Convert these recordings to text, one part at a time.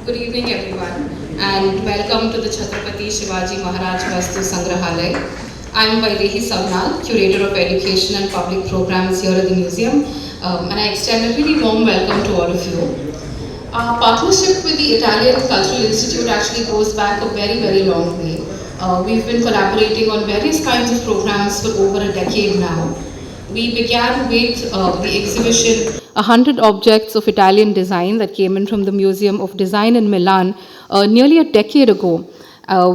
Good evening, everyone, and welcome to the Chhatrapati Shivaji Maharaj Vastu Sangrahalay. I'm Vaidehi Savnal, Curator of Education and Public Programs here at the museum, and I extend a really warm welcome to all of you. Our partnership with the Italian Cultural Institute actually goes back a very, very long way. We've been collaborating on various kinds of programs for over a decade now. We began with the exhibition 100 Objects of Italian Design that came in from the Museum of Design in Milan nearly a decade ago.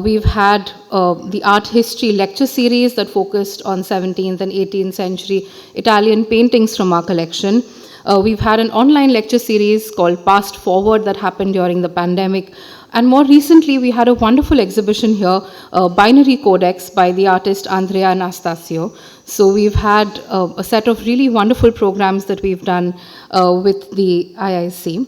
We've had the art history lecture series that focused on 17th and 18th century Italian paintings from our collection. We've had an online lecture series called Past Forward that happened during the pandemic. And more recently, we had a wonderful exhibition here, Binary Codex by the artist Andrea Anastasio. So we've had a set of really wonderful programs that we've done with the IIC.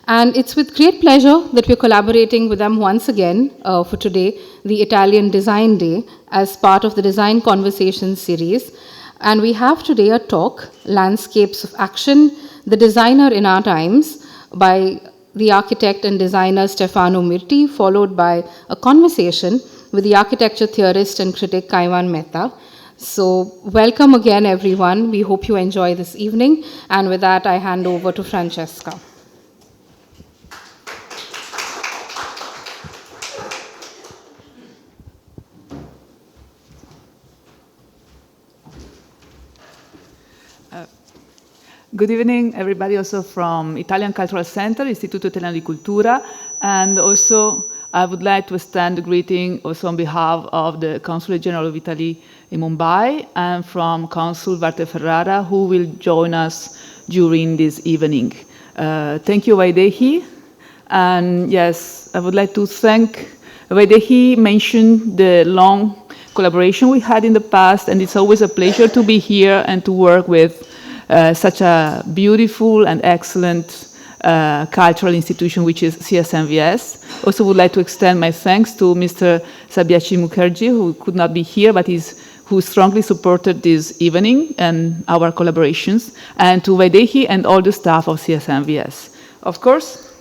And it's with great pleasure that we're collaborating with them once again for today, the Italian Design Day, as part of the Design Conversations series. And we have today a talk, Landscapes of Action, The Designer in Our Times, by the architect and designer Stefano Mirti, followed by a conversation with the architecture theorist and critic Kaiwan Mehta. So welcome again, everyone. We hope you enjoy this evening. And with that, I hand over to Francesca. Good evening, everybody, also from Italian Cultural Center, Istituto Italiano di Cultura, and also I would like to extend a greeting also on behalf of the Consulate General of Italy in Mumbai and from Consul Varte Ferrara, who will join us during this evening. Thank you, Vaidehi. And yes, I would like to thank Vaidehi, mentioned the long collaboration we had in the past, and it's always a pleasure to be here and to work with such a beautiful and excellent cultural institution, which is CSMVS. Also would like to extend my thanks to Mr. Sabyachi Mukherjee, who could not be here, but who strongly supported this evening and our collaborations, and to Vaidehi and all the staff of CSMVS. Of course,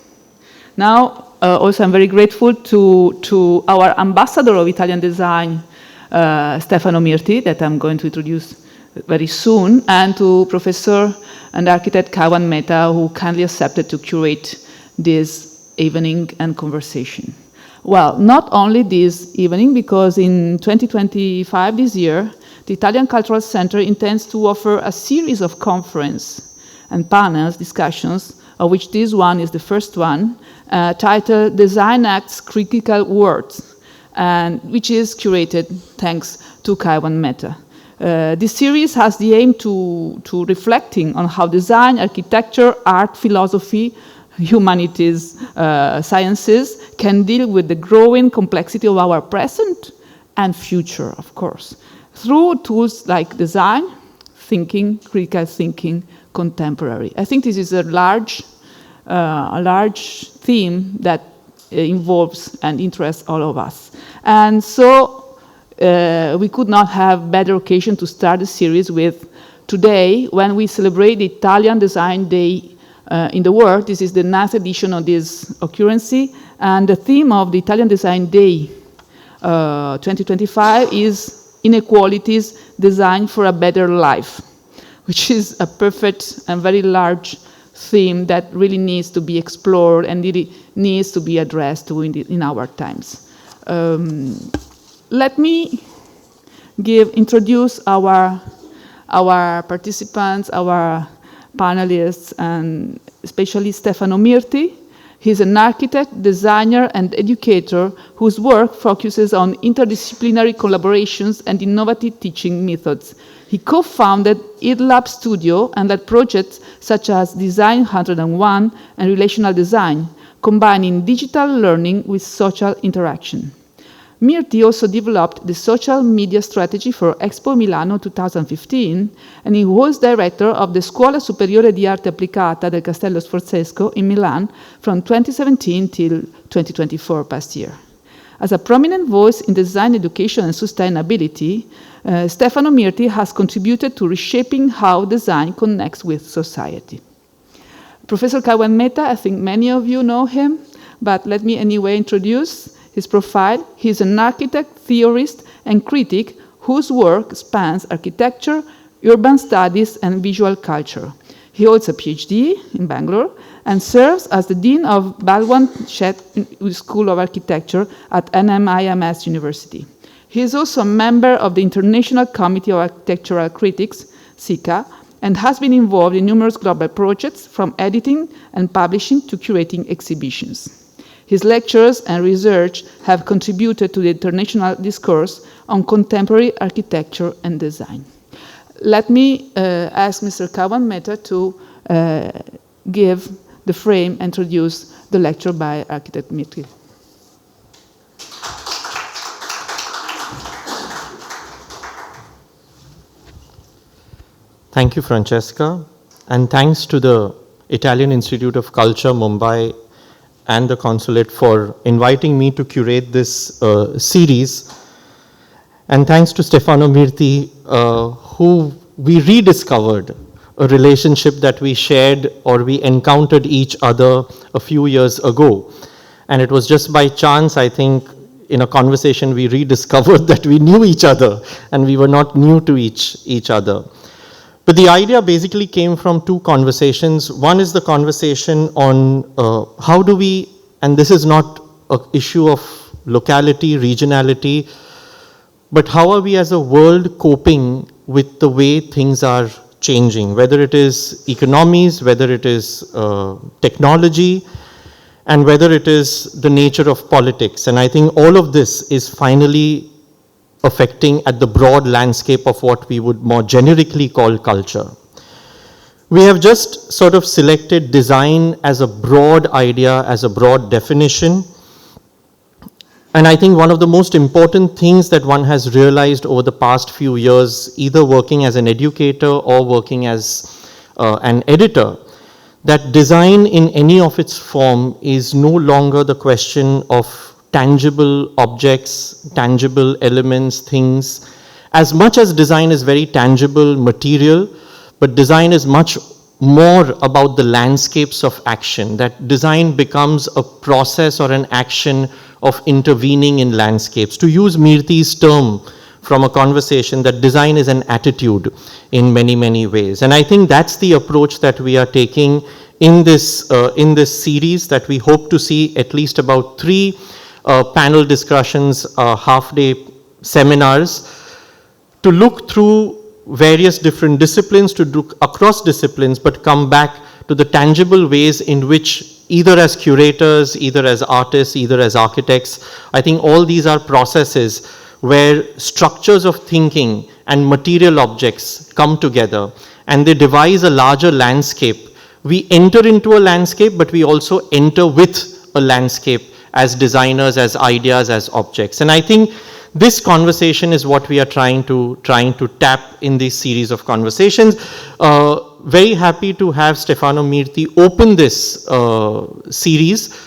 now also I'm very grateful to our ambassador of Italian design, Stefano Mirti, that I'm going to introduce very soon, and to Professor and Architect Kaiwan Mehta, who kindly accepted to curate this evening and conversation. Well, not only this evening, because in 2025, this year, the Italian Cultural Center intends to offer a series of conference and panels, discussions, of which this one is the first one, titled Design Acts Critical Words, and which is curated thanks to Kaiwan Mehta. This series has the aim to reflecting on how design, architecture, art, philosophy, humanities, sciences can deal with the growing complexity of our present and future, of course, through tools like design, thinking, critical thinking, contemporary. I think this is a large theme that involves and interests all of us. And so we could not have better occasion to start the series with today, when we celebrate the Italian Design Day in the world. This is the 9th edition of this occurrence, and the theme of the Italian Design Day 2025 is Inequalities, Design for a Better Life, which is a perfect and very large theme that really needs to be explored and really needs to be addressed in our times. Let me introduce our participants, our panelists, and especially Stefano Mirti. He's an architect, designer, and educator whose work focuses on interdisciplinary collaborations and innovative teaching methods. He co-founded IDLab Studio and led projects such as Design 101 and Relational Design, combining digital learning with social interaction. Mirti also developed the social media strategy for Expo Milano 2015, and he was director of the Scuola Superiore di Arte Applicata del Castello Sforzesco in Milan from 2017 till 2024, past year. As a prominent voice in design education and sustainability, Stefano Mirti has contributed to reshaping how design connects with society. Professor Kaiwan Mehta, I think many of you know him, but let me anyway introduce his profile. He's an architect, theorist, and critic whose work spans architecture, urban studies, and visual culture. He holds a PhD in Bangalore and serves as the Dean of Balwant Sheth School of Architecture at NMIMS University. He is also a member of the International Committee of Architectural Critics, SICA, and has been involved in numerous global projects, from editing and publishing to curating exhibitions. His lectures and research have contributed to the international discourse on contemporary architecture and design. Let me ask Mr. Kaiwan Mehta to give the frame and introduce the lecture by architect Mirti. Thank you, Francesca, and thanks to the Italian Institute of Culture, Mumbai, and the Consulate for inviting me to curate this series. And thanks to Stefano Mirti, who we rediscovered a relationship that we shared or we encountered each other a few years ago. And it was just by chance, I think, in a conversation we rediscovered that we knew each other and we were not new to each other. But the idea basically came from two conversations. One is the conversation on how do we, and this is not an issue of locality, regionality, but how are we as a world coping with the way things are changing, whether it is economies, whether it is technology, and whether it is the nature of politics. And I think all of this is finally affecting at the broad landscape of what we would more generically call culture. We have just sort of selected design as a broad idea, as a broad definition. And I think one of the most important things that one has realized over the past few years, either working as an educator or working as an editor, that design in any of its form is no longer the question of tangible objects, tangible elements, things. As much as design is very tangible, material, but design is much more about the landscapes of action, that design becomes a process or an action of intervening in landscapes. To use Mirti's term from a conversation, that design is an attitude in many, many ways. And I think that's the approach that we are taking in this series, that we hope to see at least about 3 panel discussions, half-day seminars, to look through various different disciplines, to look across disciplines, but come back to the tangible ways in which, either as curators, either as artists, either as architects, I think all these are processes where structures of thinking and material objects come together and they devise a larger landscape. We enter into a landscape, but we also enter with a landscape as designers, as ideas, as objects. And I think this conversation is what we are trying to tap in this series of conversations. Very happy to have Stefano Mirti open this series,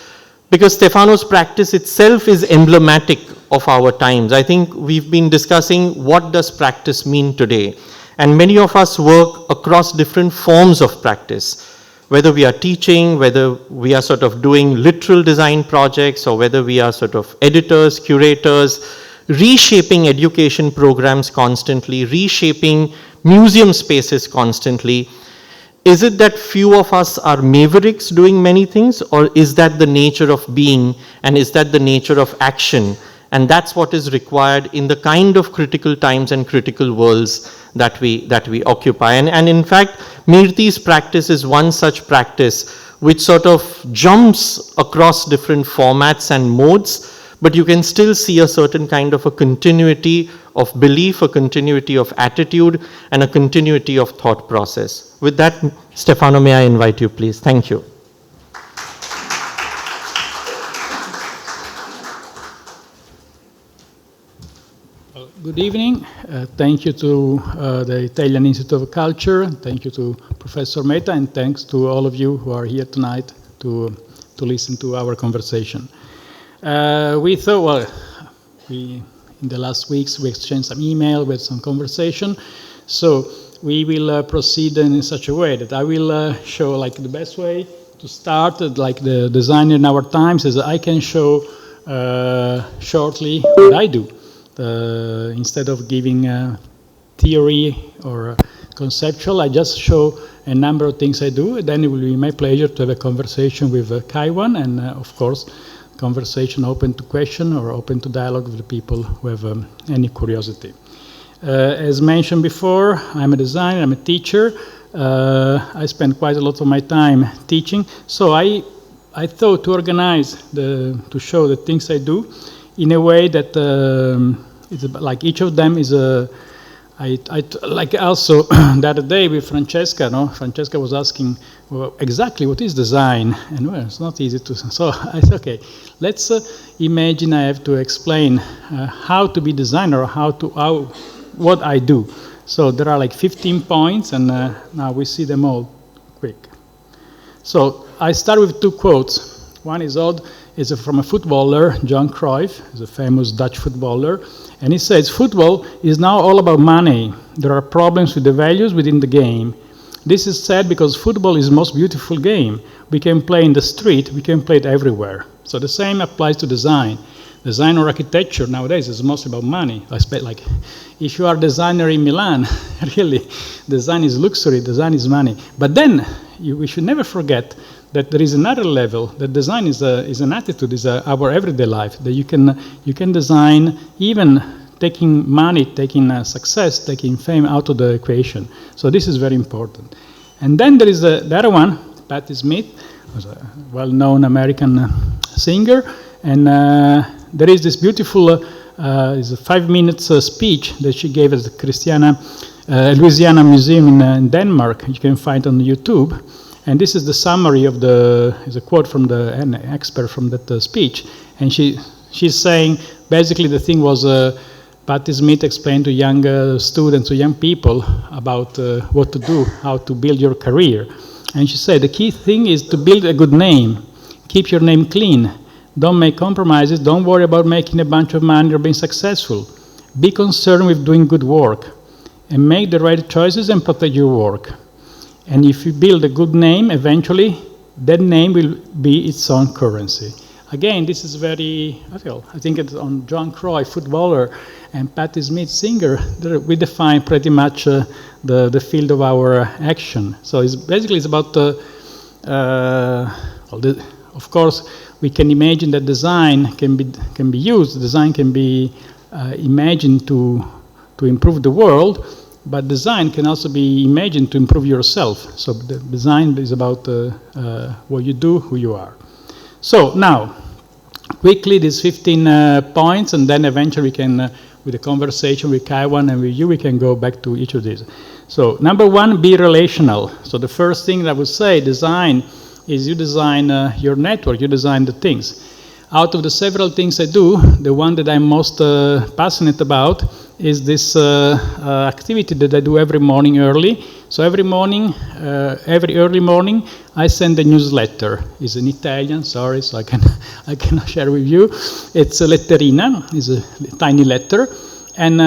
because Stefano's practice itself is emblematic of our times. I think we've been discussing what does practice mean today, and many of us work across different forms of practice, whether we are teaching, whether we are sort of doing literal design projects, or whether we are sort of editors, curators, reshaping education programs constantly, reshaping museum spaces constantly. Is it that few of us are mavericks doing many things, or is that the nature of being, and is that the nature of action? And that's what is required in the kind of critical times and critical worlds that we occupy. And in fact, Mirti's practice is one such practice which sort of jumps across different formats and modes, but you can still see a certain kind of a continuity of belief, a continuity of attitude, and a continuity of thought process. With that, Stefano, may I invite you, please? Thank you. Good evening. Thank you to the Italian Institute of Culture. Thank you to Professor Mehta, and thanks to all of you who are here tonight to listen to our conversation. We thought, well, in the last weeks we exchanged some email, we had some conversation, so we will proceed in such a way that I will show like the best way to start, like the designer in our times, is I can show shortly what I do. Instead of giving theory or conceptual, I just show a number of things I do. Then it will be my pleasure to have a conversation with Kaiwan, and of course, conversation open to question or open to dialogue with the people who have any curiosity. As mentioned before, I'm a designer, I'm a teacher. I spend quite a lot of my time teaching, so I thought to organize to show the things I do in a way that it's like each of them is a. Like also the other day with Francesca, no? Francesca was asking well, exactly what is design, and well, it's not easy to. So I said, okay, let's imagine I have to explain how to be designer, what I do. So there are like 15 points, and now we see them all quick. So I start with two quotes. One is odd. It's from a footballer, Johan Cruyff, he's a famous Dutch footballer, and he says, football is now all about money. There are problems with the values within the game. This is sad because football is the most beautiful game. We can play in the street, we can play it everywhere. So the same applies to design. Design or architecture nowadays is mostly about money. Like if you are a designer in Milan, really, design is luxury, design is money. But then we should never forget that there is another level, that design is an attitude, is our everyday life, that you can design even taking money, taking success, taking fame out of the equation. So this is very important. And then there is the other one, Patti Smith, who's a well-known American singer, and there is this beautiful is a 5-minute speech that she gave at the Louisiana Museum in Denmark. You can find on YouTube. And this is the summary of is a quote from an expert from that speech. And she's saying, basically the thing was, Patti Smith explained to young students, to young people about what to do, how to build your career. And she said, the key thing is to build a good name. Keep your name clean. Don't make compromises. Don't worry about making a bunch of money or being successful. Be concerned with doing good work. And make the right choices and protect your work. And if you build a good name, eventually, that name will be its own currency. Again, this is very, I think it's on Johan Cruyff, footballer, and Patti Smith, singer, we define pretty much the field of our action. So it's about, of course, we can imagine that design can be used, design can be imagined to improve the world, but design can also be imagined to improve yourself. So the design is about what you do, who you are. So now, quickly, these 15 points, and then eventually we can, with a conversation with Kaiwan and with you, we can go back to each of these. So number one, be relational. So the first thing that I would say, design, is you design your network, you design the things. Out of the several things I do, the one that I'm most passionate about is this activity that I do every morning early. So every morning, every early morning, I send a newsletter. It's in Italian, sorry, so I cannot share with you. It's a letterina, it's a tiny letter. And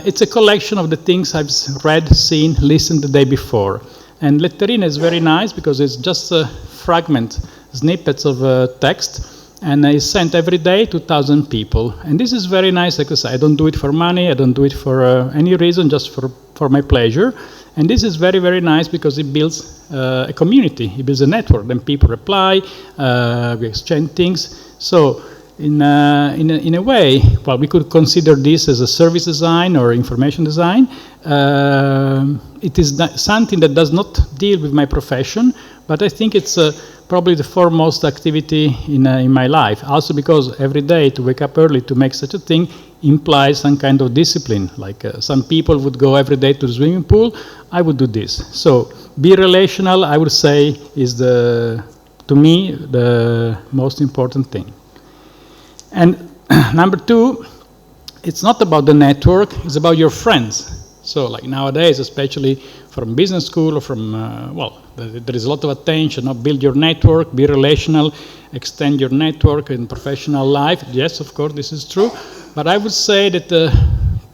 it's a collection of the things I've read, seen, listened the day before. And letterina is very nice because it's just a fragment, snippets of text. And I sent every day to 1,000 people. And this is very nice because I don't do it for money, I don't do it for any reason, just for my pleasure. And this is very, very nice because it builds a community, it builds a network. Then people reply, we exchange things. So in a way, well, we could consider this as a service design or information design. It is something that does not deal with my profession, but I think it's probably the foremost activity in my life. Also because every day to wake up early to make such a thing implies some kind of discipline. Like some people would go every day to the swimming pool, I would do this. So be relational, I would say, is to me, the most important thing. And number two, it's not about the network, it's about your friends. So like nowadays, especially from business school or from, there is a lot of attention, build your network, be relational, extend your network in professional life. Yes, of course, this is true. But I would say that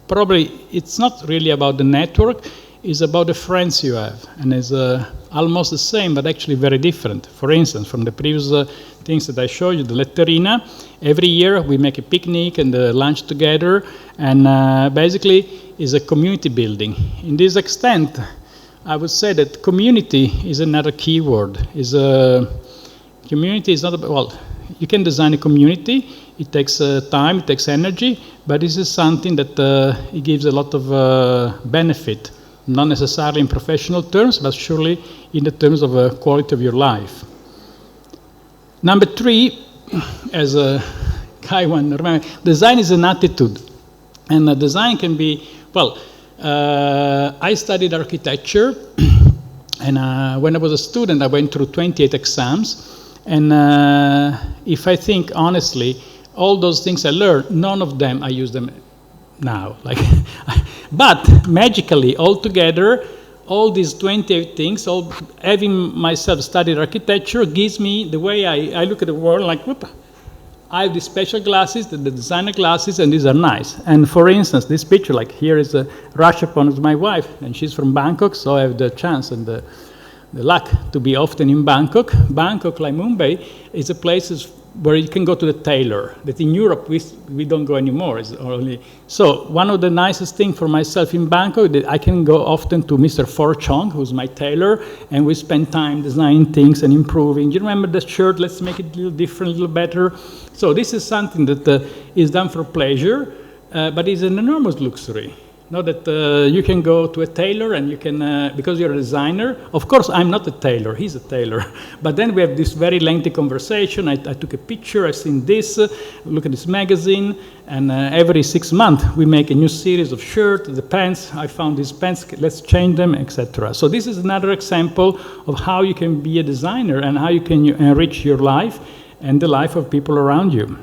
probably it's not really about the network, is about the friends you have, and is almost the same, but actually very different. For instance, from the previous things that I showed you, the letterina, every year we make a picnic and lunch together, and basically is a community building. In this extent, I would say that community is another key word. Community is not about, well, you can design a community, it takes time, it takes energy, but this is something that it gives a lot of benefit, not necessarily in professional terms, but surely in the terms of quality of your life. Number 3, as Kaiwan, remember, design is an attitude, and design can be, well, I studied architecture, and when I was a student, I went through 28 exams. And if I think honestly, all those things I learned, none of them I use them now. Like, but magically, all together, all these 28 things, all having myself studied architecture, gives me the way I look at the world. Like, whoop, I have these special glasses, the designer glasses, and these are nice. And for instance, this picture, like here is Rashapon, is my wife, and she's from Bangkok, so I have the chance and the luck to be often in Bangkok. Bangkok, like Mumbai, is a place where you can go to the tailor, that in Europe we don't go anymore. It's only, so one of the nicest things for myself in Bangkok, that I can go often to Mr. For Chong, who's my tailor, and we spend time designing things and improving. You remember the shirt? Let's make it a little different, a little better. So this is something that is done for pleasure, but is an enormous luxury. Not that you can go to a tailor and you can, because you're a designer. Of course, I'm not a tailor, he's a tailor. But then we have this very lengthy conversation. I took a picture, I've seen this, look at this magazine, and every 6 months we make a new series of shirts, the pants, I found these pants, let's change them, etc. So this is another example of how you can be a designer and how you can enrich your life and the life of people around you.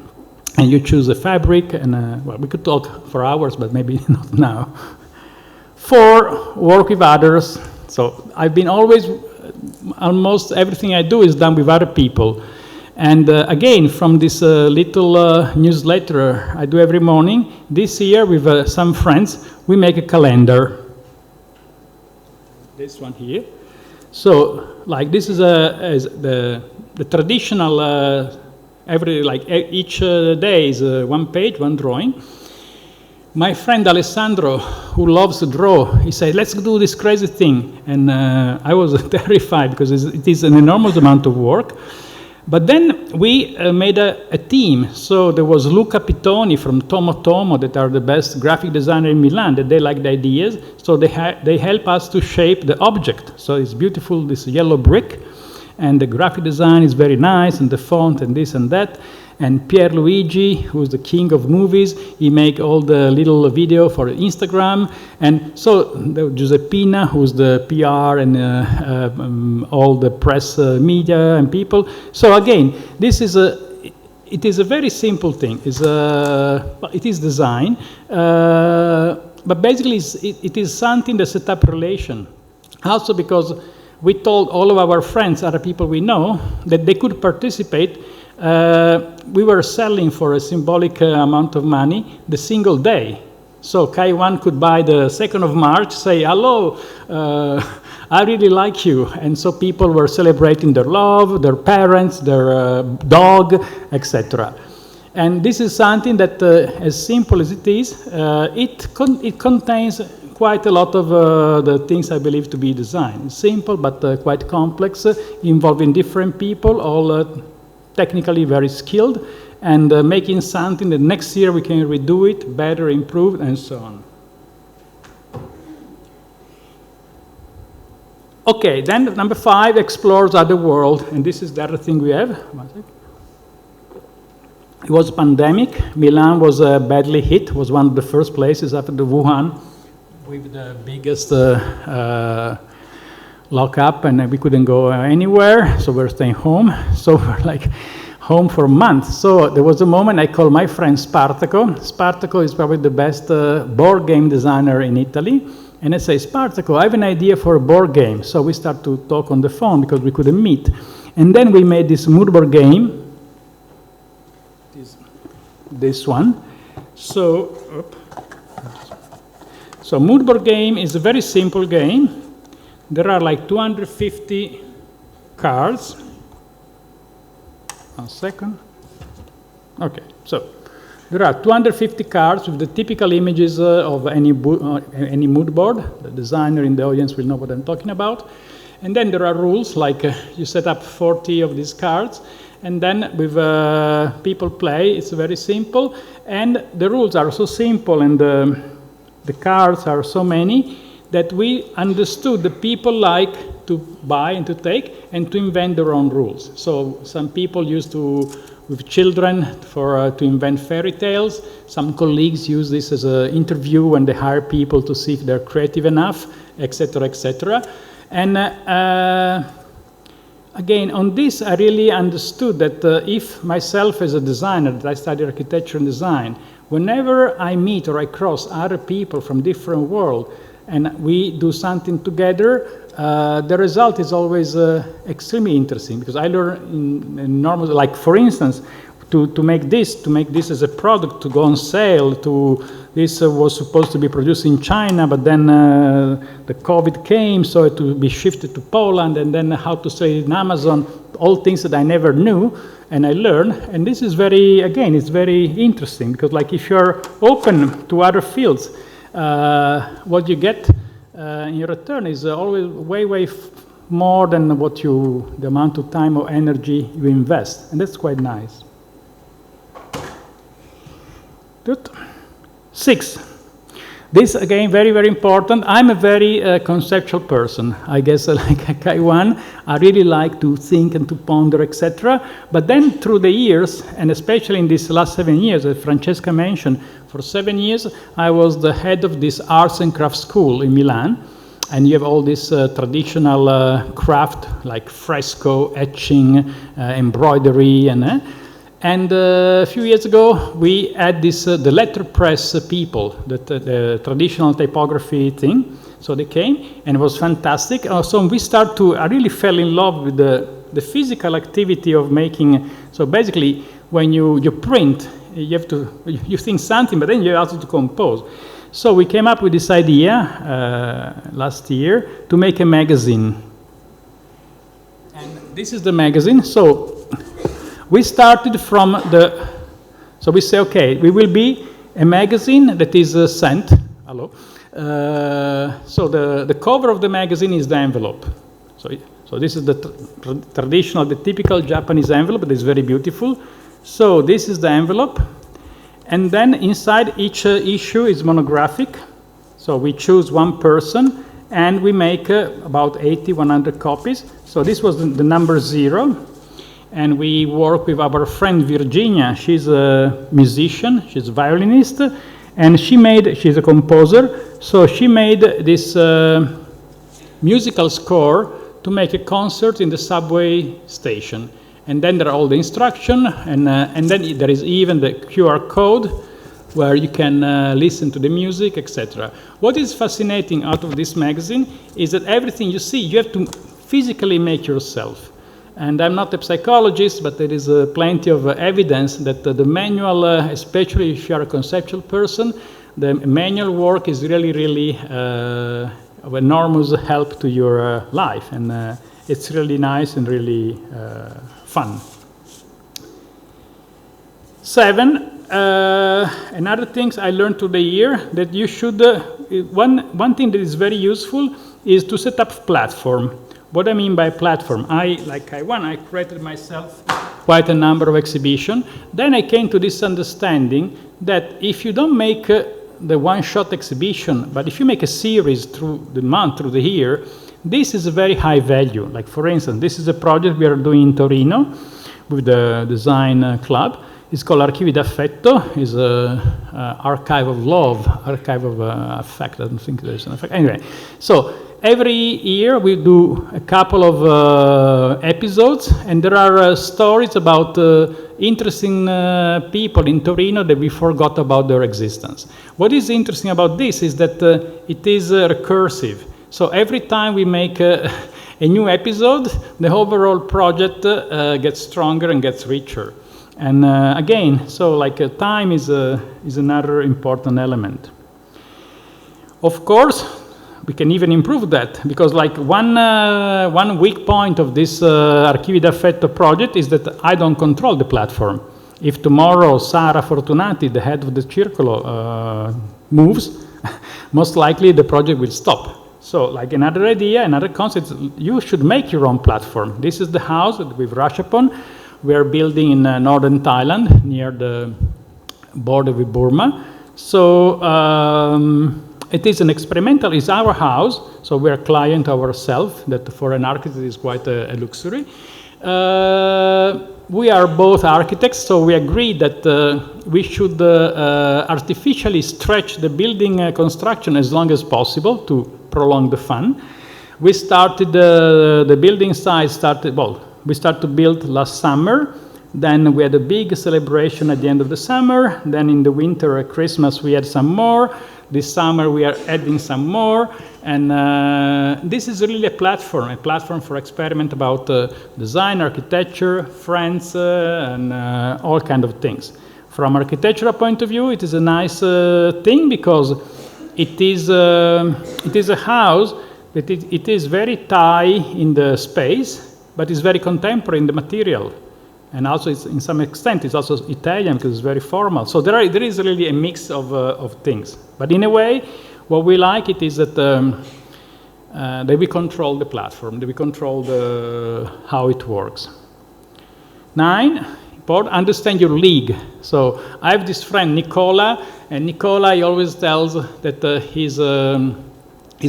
And you choose a fabric, and well, we could talk for hours, but maybe not now. 4, work with others. So I've been always, almost everything I do is done with other people. And again, from this little newsletter I do every morning, this year with some friends, we make a calendar. This one here. So, like this is the traditional each day is one page, one drawing. My friend Alessandro, who loves to draw, he said, let's do this crazy thing. And I was terrified because it is an enormous amount of work. But then we made a team. So there was Luca Pittoni from Tomo Tomo, that are the best graphic designer in Milan, that they like the ideas. So they help us to shape the object. So it's beautiful, this yellow brick. And the graphic design is very nice, and the font and this and that. And Pierluigi, who's the king of movies, he make all the little video for Instagram. And so Giuseppina, who's the PR and all the press media and people. So again, this is it is a very simple thing. It is design, but basically it is something that sets up relation. Also because we told all of our friends, other people we know, that they could participate. We were selling for a symbolic amount of money the single day. So Kaiwan could buy the 2nd of March, say, hello, I really like you. And so people were celebrating their love, their parents, their dog, etc. And this is something that, as simple as it is, it contains quite a lot of the things I believe to be design. Simple, but quite complex, involving different people, all technically very skilled, and making something that next year we can redo it, better, improved, and so on. Okay, then number 5, explores other world, and this is the other thing we have. It was pandemic. Milan was badly hit, was one of the first places after the Wuhan, with the biggest lockup, and we couldn't go anywhere, so we're staying home. So we're like home for months. So there was a moment I called my friend Spartaco. Spartaco is probably the best board game designer in Italy. And I say, Spartaco, I have an idea for a board game. So we start to talk on the phone because we couldn't meet. And then we made this mood board game. This one. So So mood board game is a very simple game. There are like 250 cards. 1 second. Okay, so there are 250 cards with the typical images of any mood board. The designer in the audience will know what I'm talking about. And then there are rules, like you set up 40 of these cards, and then with people play, it's very simple. And the rules are so simple, and the cards are so many, that we understood that people like to buy and to take and to invent their own rules. So some people used to, with children, to invent fairy tales. Some colleagues use this as an interview when they hire people to see if they're creative enough, etc., etc. And again, on this, I really understood that if myself as a designer, that I study architecture and design, whenever I meet or I cross other people from different worlds, and we do something together, the result is always extremely interesting, because I learn in enormous, like for instance, to make this as a product to go on sale. This was supposed to be produced in China, but then the COVID came, so it to be shifted to Poland, and then how to sell it in Amazon. All things that I never knew, and I learned. And this is it's very interesting, because like if you're open to other fields, what you get in return is always way more than the amount of time or energy you invest, and that's quite nice. Good. 6. This again, very important. I'm a very conceptual person. I guess like Kaiwan, I really like to think and to ponder, etc. But then through the years, and especially in these last 7 years, as Francesca mentioned, for 7 years, I was the head of this arts and crafts school in Milan. And you have all this traditional craft, like fresco, etching, embroidery, and a few years ago, we had this, the letterpress people, the traditional typography thing. So they came, and it was fantastic. So I really fell in love with the physical activity of making. So basically, when you print, you think something, but then you have to compose. So we came up with this idea last year to make a magazine. And this is the magazine. So we started from so we say, okay, we will be a magazine that is sent. Hello. So the cover of the magazine is the envelope. So this is the traditional, the typical Japanese envelope, but it's very beautiful. So this is the envelope. And then inside each issue is monographic. So we choose one person, and we make about 80, 100 copies. So this was the number 0. And we work with our friend Virginia. She's a musician, she's a violinist, and she's a composer. So she made this musical score to make a concert in the subway station. And then there are all the instructions, and then there is even the QR code where you can listen to the music, etc. What is fascinating out of this magazine is that everything you see, you have to physically make yourself. And I'm not a psychologist, but there is plenty of evidence that the manual, especially if you are a conceptual person, the manual work is really of enormous help to your life. And it's really nice and really fun. 7, another things I learned through the year, that you should, one thing that is very useful is to set up a platform. What I mean by platform, like Kaiwan, I created myself quite a number of exhibitions. Then I came to this understanding that if you don't make the one-shot exhibition, but if you make a series through the month, through the year, this is a very high value. Like for instance, this is a project we are doing in Torino with the design club. It's called Archivi d'Affetto. It's an archive of love, archive of affect. I don't think there's an affect. Anyway, so every year we do a couple of episodes, and there are stories about interesting people in Torino that we forgot about their existence. What is interesting about this is that it is recursive. So every time we make a new episode, the overall project gets stronger and gets richer. And again, so like time is another important element. Of course, we can even improve that, because like one weak point of this Archivi d'Affetto project is that I don't control the platform. If tomorrow Sara Fortunati, the head of the Circolo, moves, most likely the project will stop. So like another idea, another concept, you should make your own platform. This is the house with Rashapon. We are building in northern Thailand, near the border with Burma. So it is an experimental, it's our house, so we are client ourselves, that for an architect is quite a luxury. We are both architects, so we agree that we should artificially stretch the building construction as long as possible to prolong the fun. We started, the building size started, well, we started to build last summer. Then we had a big celebration at the end of the summer. Then in the winter, at Christmas, we had some more. This summer, we are adding some more. And this is really a platform for experiment about design, architecture, friends, and all kind of things. From architectural point of view, it is a nice thing because it is a house that it is very Thai in the space, but it's very contemporary in the material. And also, it's, in some extent, it's also Italian because it's very formal. So there is really a mix of things. But in a way, what we like it is that we control the platform, that we control how it works. 9, understand your league. So I have this friend, Nicola, and Nicola, he always tells that his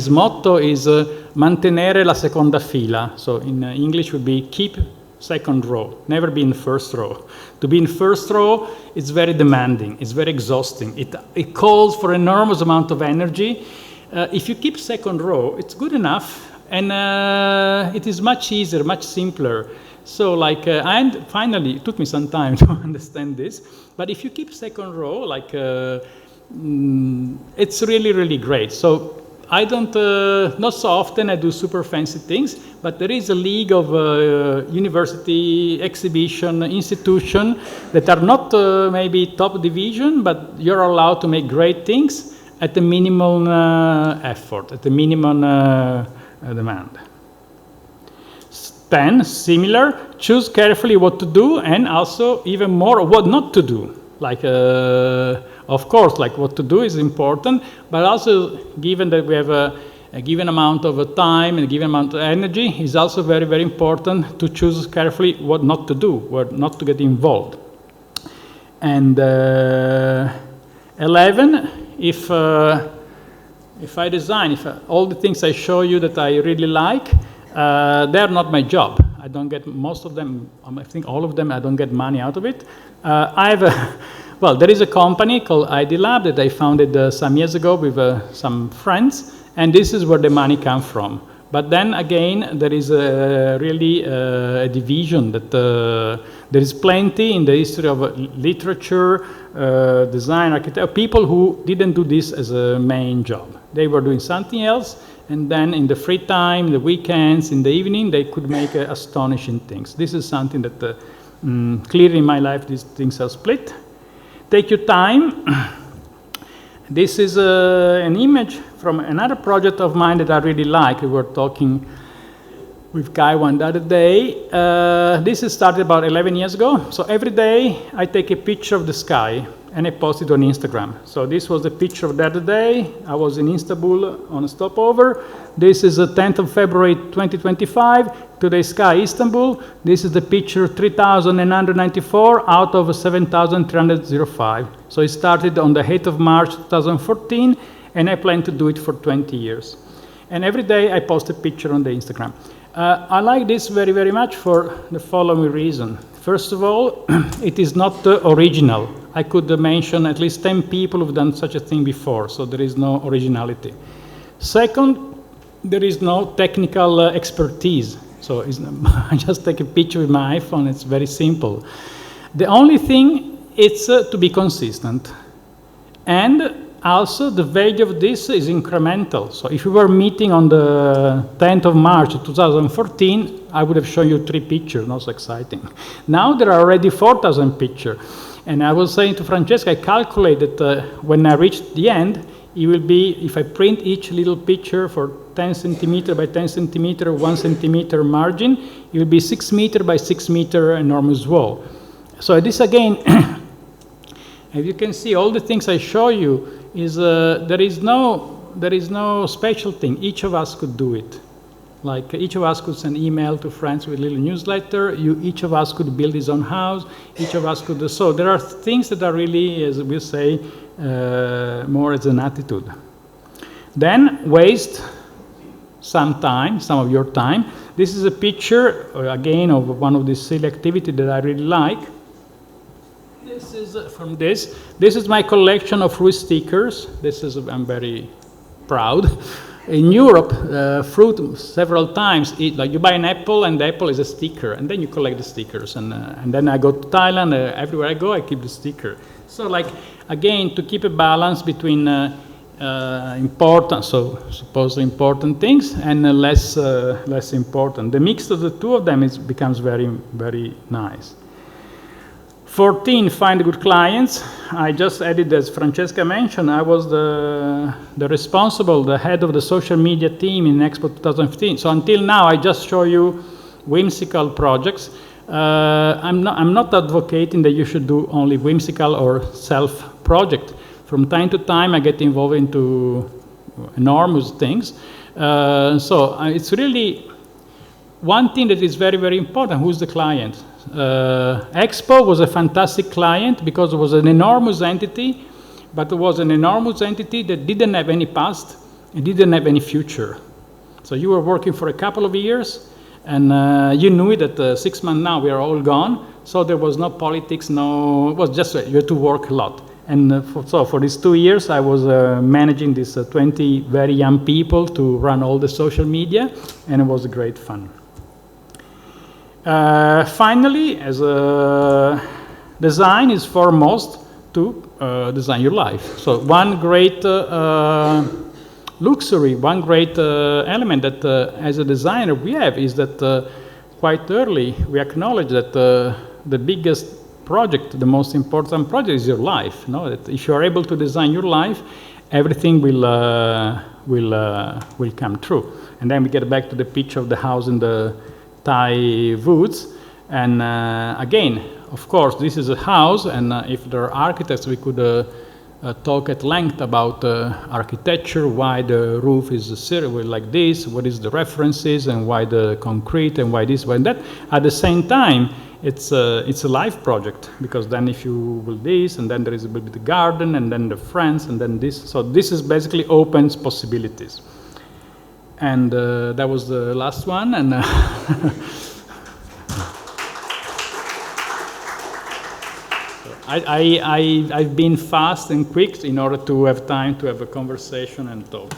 motto is mantenere la seconda fila. So in English would be keep second row, never be in first row. To be in first row, it's very demanding, it's very exhausting. It calls for enormous amount of energy. If you keep second row, it's good enough, and it is much easier, much simpler. So like, and finally, it took me some time to understand this, but if you keep second row, like, it's really, really great. So I don't, not so often I do super fancy things, but there is a league of university, exhibition, institution that are not maybe top division, but you're allowed to make great things at the minimum effort, at the minimum demand. 10, similar, choose carefully what to do and also even more what not to do. Like, of course, like what to do is important, but also given that we have a given amount of time and a given amount of energy, it's also very, very important to choose carefully what not to do, what not to get involved. And 11, if I design, if all the things I show you that I really like, they're not my job. I don't get most of them, I think all of them, I don't get money out of it. I have a, well, there is a company called ID Lab that I founded some years ago with some friends, and this is where the money comes from. But then again, there is really a division that there is plenty in the history of literature, design, architecture, people who didn't do this as a main job. They were doing something else, and then in the free time, the weekends, in the evening, they could make astonishing things. This is something that clearly in my life, these things are split. Take your time. This is an image from another project of mine that I really like. We were talking with Kaiwan the other day. This is started about 11 years ago. So every day I take a picture of the sky and I post it on Instagram. So this was the picture of the other day. I was in Istanbul on a stopover. This is the 10th of February 2025. Today's sky Istanbul. This is the picture 3,994 out of 7,305. So it started on the 8th of March 2014, and I plan to do it for 20 years. And every day I post a picture on the Instagram. I like this very, very much for the following reason. First of all, it is not original. I could mention at least 10 people who've done such a thing before, so there is no originality. Second, there is no technical expertise. So I just take a picture with my iPhone, it's very simple. The only thing is to be consistent. And also, the value of this is incremental. So if we were meeting on the 10th of March 2014, I would have shown you 3 pictures, not so exciting. Now there are already 4,000 pictures. And I was saying to Francesca, I calculated when I reached the end, it will be, if I print each little picture for 10 centimeter by 10 centimeter, 1 centimeter margin, it will be 6 meter by 6 meter enormous wall. So this again, as you can see, all the things I show you is there is no special thing. Each of us could do it. Like each of us could send email to friends with a little newsletter. Each of us could build his own house. Each of us could do so. There are things that are really, as we say, more as an attitude. Then waste some time, some of your time. This is a picture, again, of one of these silly activities that I really like. This is from this. This is my collection of fruit stickers. This is, I'm very proud. In Europe, fruit several times, like you buy an apple and the apple is a sticker, and then you collect the stickers. And then I go to Thailand, everywhere I go, I keep the sticker. So like, again, to keep a balance between important, so supposedly important things and less important. The mix of the two of them becomes very, very nice. 14, find good clients. I just added, as Francesca mentioned, I was the head of the social media team in Expo 2015. So until now, I just show you whimsical projects. I'm not advocating that you should do only whimsical or self-project. From time to time, I get involved into enormous things. So it's really one thing that is very, very important. Who's the client? Expo was a fantastic client because it was an enormous entity, but it was an enormous entity that didn't have any past and didn't have any future. So you were working for a couple of years, and you knew that 6 months now we are all gone. So there was no politics, it was just you had to work a lot. And so for these 2 years, I was managing these 20 very young people to run all the social media, and it was great fun. Finally, as a design is foremost to design your life. So one great luxury, one great element that as a designer we have is that quite early we acknowledge that the biggest project, the most important project is your life. You know, that if you are able to design your life, everything will come true. And then we get back to the picture of the house in the Thai woods, and again, of course, this is a house, and if there are architects, we could talk at length about architecture, why the roof is like this, what is the references, and why the concrete, and why this, why that. At the same time, it's a life project, because then if you will this, and then there is a bit of the garden, and then the friends, and then this. So this is basically opens possibilities. And that was the last one, and I've been fast and quick in order to have time to have a conversation and talk.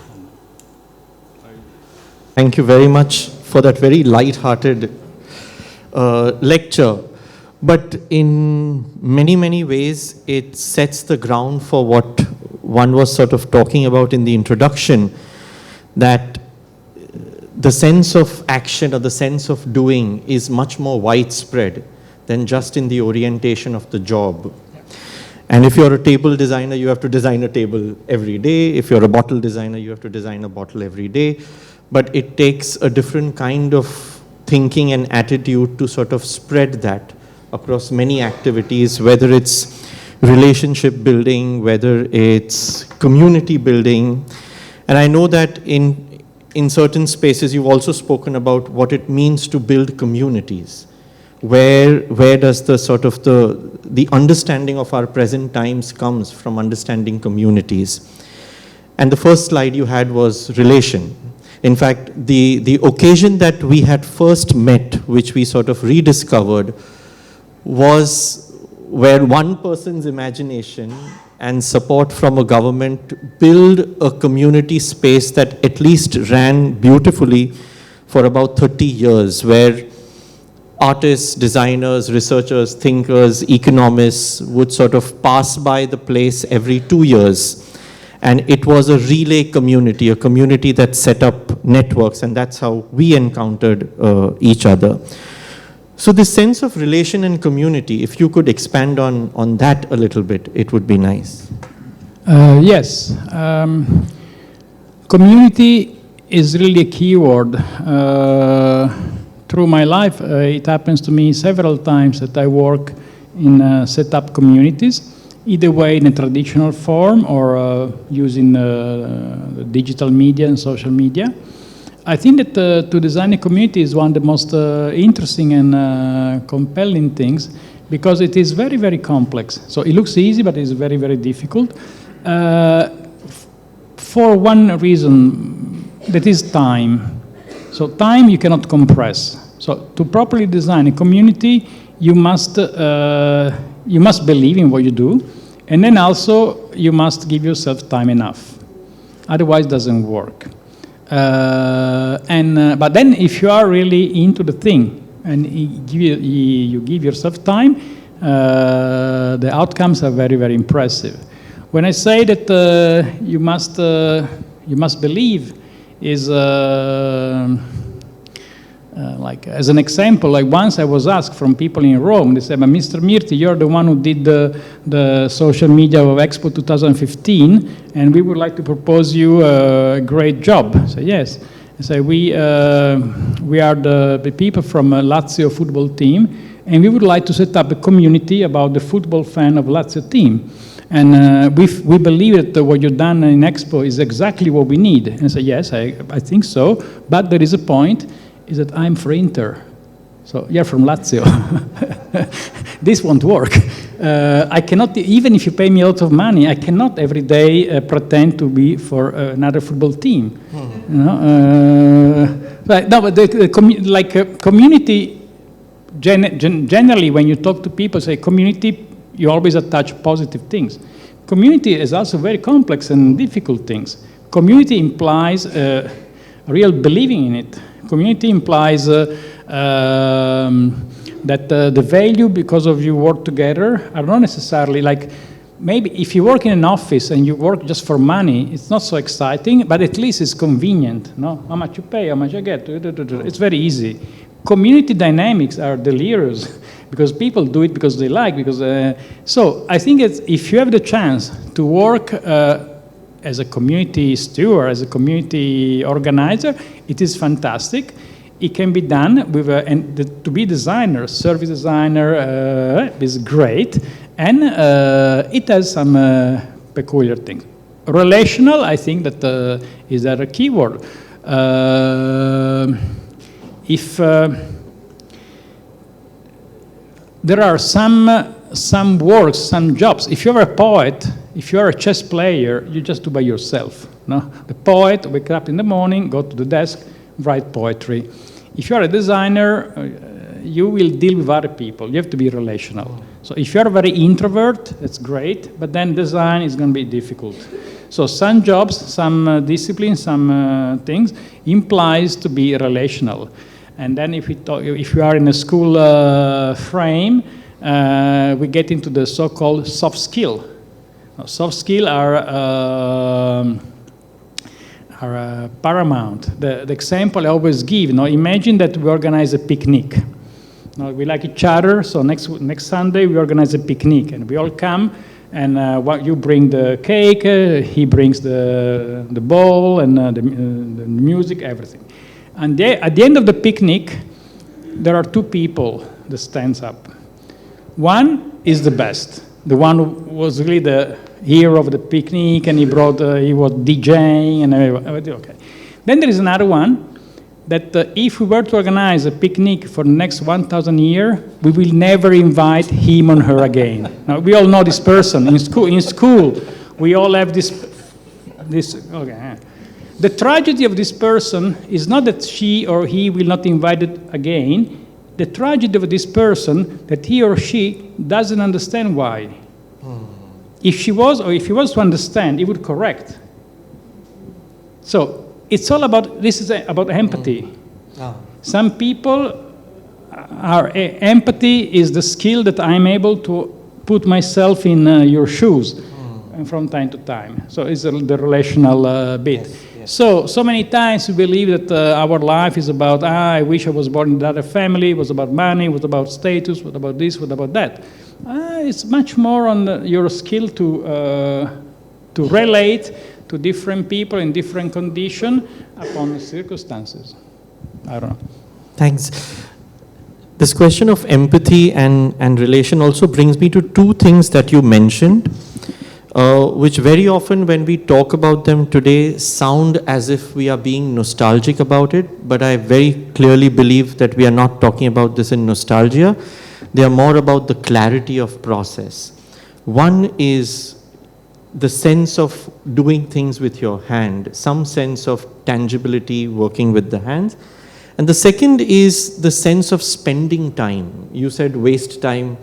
Thank you very much for that very light-hearted lecture. But in many, many ways, it sets the ground for what one was sort of talking about in the introduction, that the sense of action or the sense of doing is much more widespread than just in the orientation of the job. And if you're a table designer, you have to design a table every day. If you're a bottle designer, you have to design a bottle every day. But it takes a different kind of thinking and attitude to sort of spread that across many activities, whether it's relationship building, whether it's community building. And I know that in certain spaces, you've also spoken about what it means to build communities. Where does the sort of the understanding of our present times comes from understanding communities. And the first slide you had was relation. In fact, the occasion that we had first met, which we sort of rediscovered, was where one person's imagination and support from a government build a community space that at least ran beautifully for about 30 years, where artists, designers, researchers, thinkers, economists would sort of pass by the place every 2 years. And it was a relay community, a community that set up networks, and that's how we encountered each other. So this sense of relation and community, if you could expand on that a little bit, it would be nice. Yes. Community is really a key word. Through my life, it happens to me several times that I work in set up communities, either way in a traditional form or using digital media and social media. I think that to design a community is one of the most interesting and compelling things, because it is very, very complex. So it looks easy, but it's very, very difficult. For one reason, that is time. So time you cannot compress. So to properly design a community, you must believe in what you do, and then also you must give yourself time enough. Otherwise, it doesn't work. But then if you are really into the thing and you give yourself time, the outcomes are very, very impressive. When I say that you must believe, is like as an example, like once I was asked from people in Rome, they said, but Mr. Mirti, you're the one who did the social media of Expo 2015, and we would like to propose you a great job. I said, yes. I said, we are the people from Lazio football team, and we would like to set up a community about the football fan of Lazio team. And we believe that what you've done in Expo is exactly what we need. And I said, yes, I think so, but there is a point, is that I'm for Inter. So you're from Lazio. This won't work. I cannot, even if you pay me a lot of money, I cannot every day pretend to be for another football team. You know? Right, no, but community, generally when you talk to people, say community, you always attach positive things. Community is also very complex and difficult things. Community implies real believing in it. Community implies that the value because of you work together are not necessarily like, maybe if you work in an office and you work just for money, it's not so exciting, but at least it's convenient. No? How much you pay, how much you get, it's very easy. Community dynamics are delirious because people do it because they like, so I think if you have the chance to work as a community steward, as a community organizer, it is fantastic. It can be done with, to be designer, service designer is great, and it has some peculiar things. Relational, I think that is a keyword. If there are some works, some jobs, if you're a poet, if you're a chess player, you just do by yourself. No? The poet, wake up in the morning, go to the desk, write poetry. If you're a designer, you will deal with other people. You have to be relational. So if you're a very introvert, that's great, but then design is going to be difficult. So some jobs, some disciplines, some things implies to be relational. And then if you are in a school frame, we get into the so-called soft skill. Now, soft skills are paramount. The example I always give, imagine that we organize a picnic. We like each other, so next Sunday we organize a picnic, and we all come, and you bring the cake, he brings the bowl, and the music, everything. And at the end of the picnic, there are two people that stands up. One is the best, the one who was really the hero of the picnic, and he was DJing and everything. Okay. Then there is another one that if we were to organize a picnic for the next 1,000 years, we will never invite him or her again. Now, we all know this person in school. We all have this. Okay. The tragedy of this person is not that she or he will not invite it again. The tragedy of this person that he or she doesn't understand why. If he was to understand, he would correct. So it's all about, this is about empathy. Some people empathy is the skill that I'm able to put myself in your shoes from time to time. So it's the relational bit. Yes, yes. So many times we believe that our life is about, I wish I was born in another family, it was about money, it was about status, what about this, what about that. It's much more on your skill to to relate to different people in different conditions upon the circumstances. I don't know. Thanks. This question of empathy and relation also brings me to two things that you mentioned, which very often when we talk about them today sound as if we are being nostalgic about it, but I very clearly believe that we are not talking about this in nostalgia. They are more about the clarity of process. One is the sense of doing things with your hand, some sense of tangibility working with the hands. And the second is the sense of spending time. You said waste time.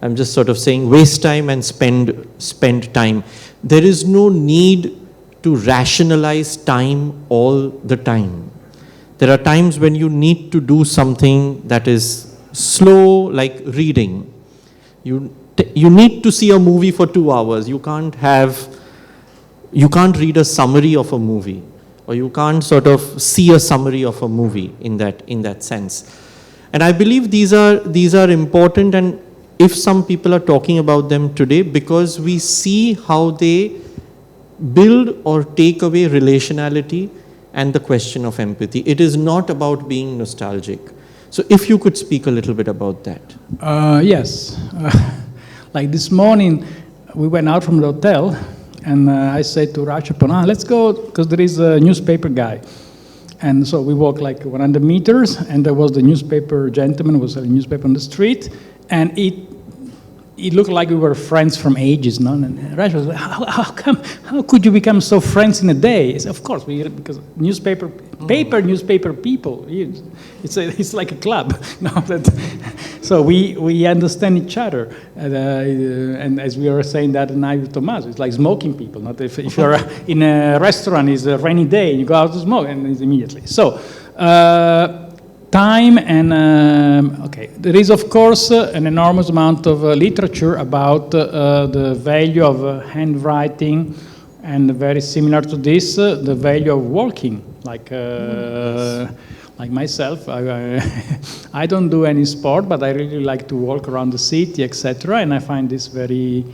I'm just sort of saying waste time and spend time. There is no need to rationalize time all the time. There are times when you need to do something that is slow, like reading. You need to see a movie for 2 hours. You can't read a summary of a movie, or you can't sort of see a summary of a movie in that sense. And I believe these are important, and if some people are talking about them today, because we see how they build or take away relationality and the question of empathy. It is not about being nostalgic. So if you could speak a little bit about that. Yes. Like this morning, we went out from the hotel, and I said to Rachapana, let's go, because there is a newspaper guy. And so we walked like 100 meters, and there was the newspaper gentleman who was selling newspaper on the street, and it looked like we were friends from ages, no? And Raj was like, how could you become so friends in a day? It's, of course, because newspaper people, it's like a club. No, so we understand each other. And as we were saying that night with Tommaso, it's like smoking people. Not if you're in a restaurant, it's a rainy day, and you go out to smoke, and it's immediately. So, time and, okay, there is of course an enormous amount of literature about the value of handwriting, and very similar to this, the value of walking, like myself. I don't do any sport, but I really like to walk around the city, etc., and I find this very,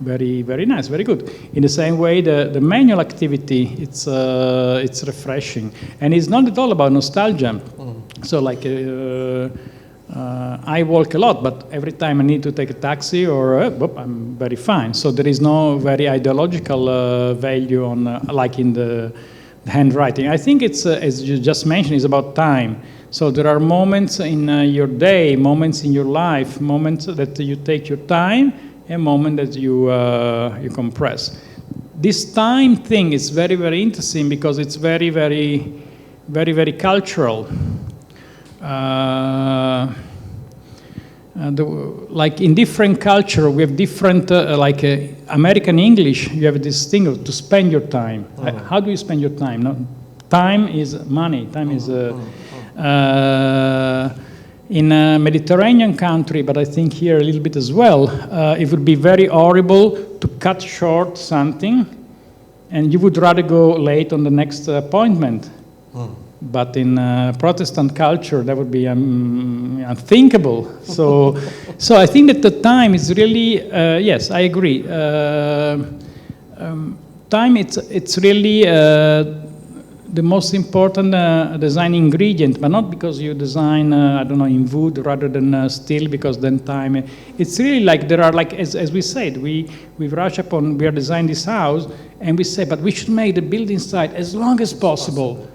very, very nice, very good. In the same way, the manual activity, it's refreshing, and it's not at all about nostalgia. So like, I walk a lot, but every time I need to take a taxi or, I'm very fine. So there is no very ideological value on, like in the handwriting. I think it's, as you just mentioned, it's about time. So there are moments in your day, moments in your life, moments that you take your time, a moment that you compress. This time thing is very, very interesting because it's very, very, very, very cultural. Like in different culture, we have different, like American English, you have this thing of to spend your time. How do you spend your time? No? Time is money. Time is in a Mediterranean country, but I think here a little bit as well, it would be very horrible to cut short something, and you would rather go late on the next appointment. But in Protestant culture, that would be unthinkable. So I think that the time is really, yes, I agree. Time, it's really the most important design ingredient, but not because you design, I don't know, in wood rather than steel, because then time, it's really like there are, like, as we said, we rush upon, we are designing this house, and we say, but we should make the building site as long as possible.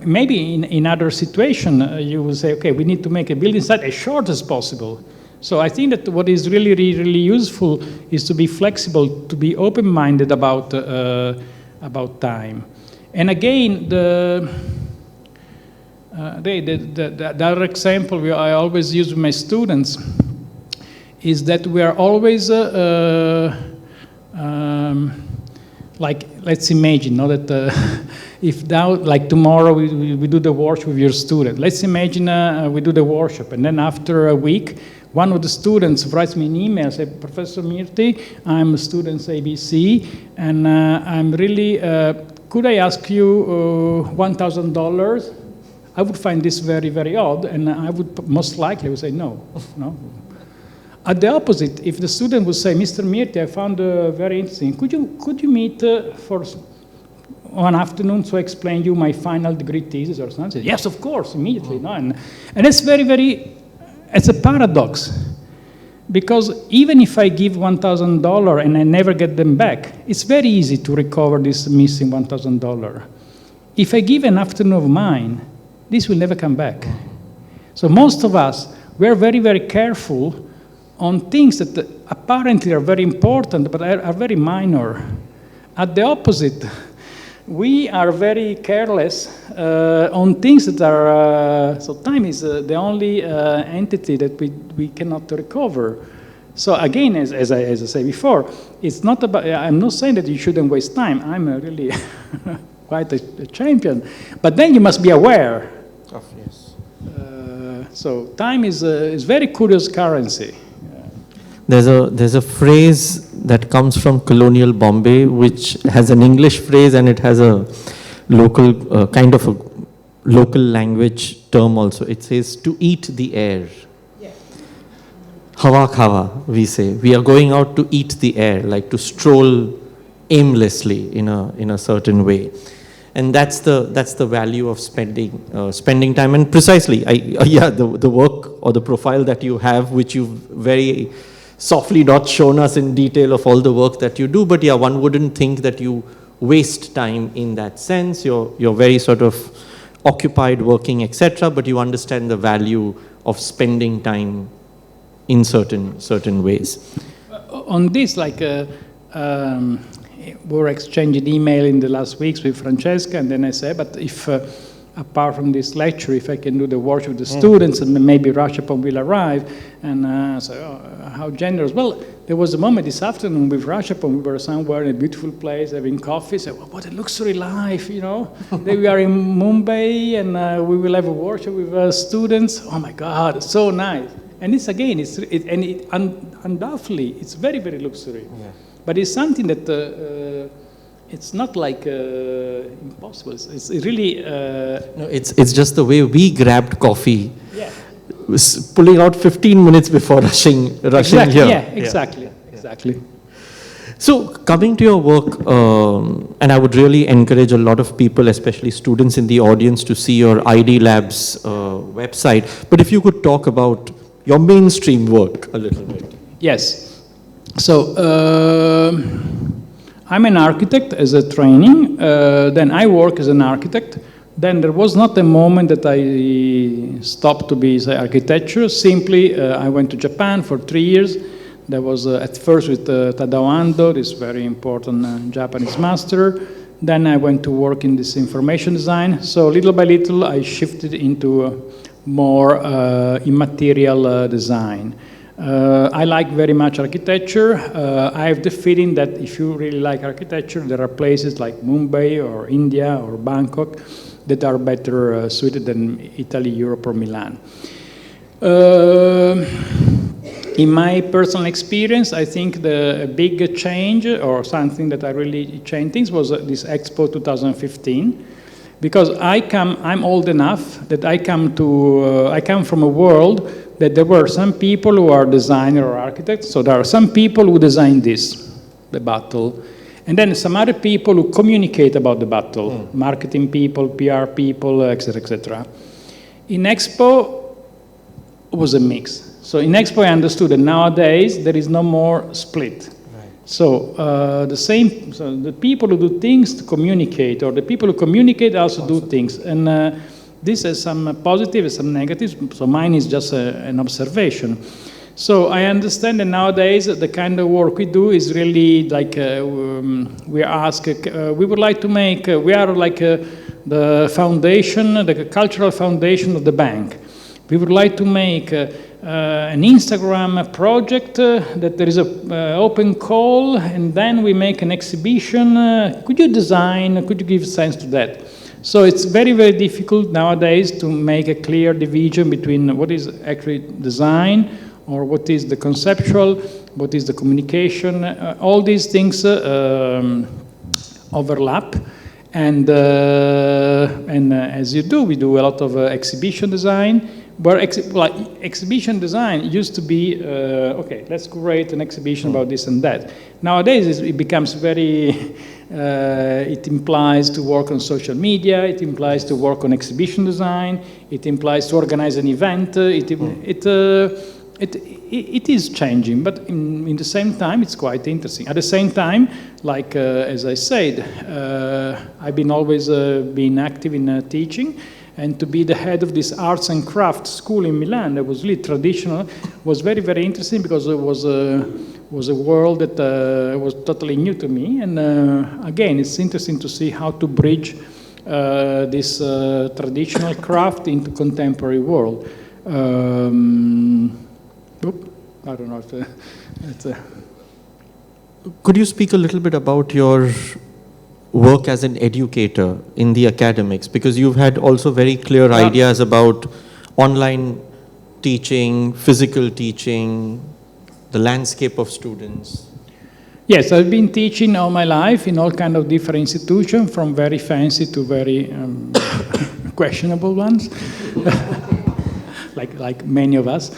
Maybe in other situation, you will say, okay, we need to make a building site as short as possible. So I think that what is really, really, really useful is to be flexible, to be open-minded about time. And again, the other example I always use with my students is that we are always like, let's imagine, no, that if now, like tomorrow, we do the workshop with your student. Let's imagine we do the workshop, and then after a week, one of the students writes me an email, say, Professor Mirti, I'm a student ABC, and I'm really, could I ask you $1,000? I would find this very, very odd, and I would most likely would say no. At the opposite, if the student would say, Mr. Mirti, I found very interesting, could you meet for one afternoon to explain you my final degree thesis or something? Yes, of course, immediately. No? And it's it's a paradox. Because even if I give $1,000 and I never get them back, it's very easy to recover this missing $1,000. If I give an afternoon of mine, this will never come back. So most of us, we're very, very careful on things that apparently are very important, but are very minor. At the opposite, we are very careless on things that are, so time is the only entity that we cannot recover. So again, as I say before, it's not about, I'm not saying that you shouldn't waste time. I'm really quite a champion. But then you must be aware. Of, yes. So time is very curious currency. There's a phrase that comes from colonial Bombay, which has an English phrase and it has a local, kind of a local language term also. It says, to eat the air. Yeah. Hawa khawa, we say. We are going out to eat the air, like to stroll aimlessly in a certain way. And that's the value of spending time. And precisely, the work or the profile that you have, which you've very softly not shown us in detail of all the work that you do, but yeah, one wouldn't think that you waste time in that sense. You're very sort of occupied working, etc., but you understand the value of spending time in certain ways. On this, like, we were exchanging email in the last weeks with Francesca, and then I said, but if apart from this lecture, if I can do the work with the students, and maybe Rashapon will arrive, and so, how generous. Well, there was a moment this afternoon with Rashapon, we were somewhere in a beautiful place having coffee, so what a luxury life, you know. Then we are in Mumbai, and we will have a workshop with students. Oh my God, it's so nice. And it's again, undoubtedly, it's very, very luxury. Yeah. But it's something that it's not like impossible. It's really. No, it's just the way we grabbed coffee. Yeah. Pulling out 15 minutes before rushing exactly, here. Yeah, exactly. So coming to your work, and I would really encourage a lot of people, especially students in the audience, to see your ID Labs website. But if you could talk about your mainstream work a little bit. Yes. So I'm an architect as a training. Then I work as an architect. Then there was not a moment that I stopped to be, say, architecture. Simply, I went to Japan for 3 years. That was at first with Tadao Ando, this very important Japanese master. Then I went to work in this information design. So little by little, I shifted into more immaterial design. I like very much architecture. I have the feeling that if you really like architecture, there are places like Mumbai or India or Bangkok that are better suited than Italy, Europe, or Milan. In my personal experience, I think the big change, or something that I really changed things, was this Expo 2015. Because I'm old enough that I come from a world that there were some people who are designers or architects, so there are some people who design this, the battle, and then some other people who communicate about the battle, marketing people, PR people, etc., etc. In Expo, it was a mix. So in Expo, I understood that nowadays there is no more split. Right. So the people who do things to communicate, or the people who communicate also do things, and this has some positive and some negatives. So mine is just an observation. So I understand that nowadays the kind of work we do is really like we ask. We would like to make. We are like the foundation, the cultural foundation of the bank. We would like to make an Instagram project that there is an open call, and then we make an exhibition. Could you design? Could you give sense to that? So it's very, very difficult nowadays to make a clear division between what is actually design, or what is the conceptual, what is the communication. All these things overlap. And as you do, we do a lot of exhibition design. where exhibition design used to be, okay, let's create an exhibition about this and that. Nowadays, it becomes very, it implies to work on social media, it implies to work on exhibition design, it implies to organize an event, it is changing, but in the same time, it's quite interesting. At the same time, like as I said, I've been always been active in teaching, and to be the head of this arts and crafts school in Milan that was really traditional was very, very interesting because it was a world that was totally new to me. And again, it's interesting to see how to bridge this traditional craft into contemporary world. I don't know if it's a... Could you speak a little bit about your work as an educator in the academics? Because you've had also very clear ideas about online teaching, physical teaching, the landscape of students. Yes, I've been teaching all my life in all kind of different institutions, from very fancy to very questionable ones, like many of us.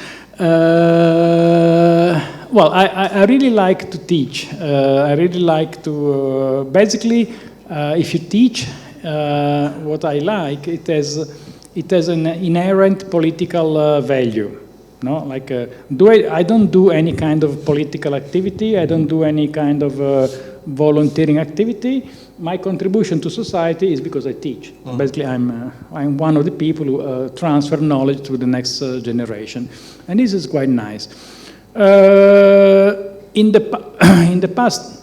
Well, I really like to teach. I really like to, basically, if you teach, what I like, it has an inherent political value. No, like, I don't do any kind of political activity. I don't do any kind of volunteering activity. My contribution to society is because I teach. Basically, I'm one of the people who transfer knowledge to the next generation, and this is quite nice. In the past,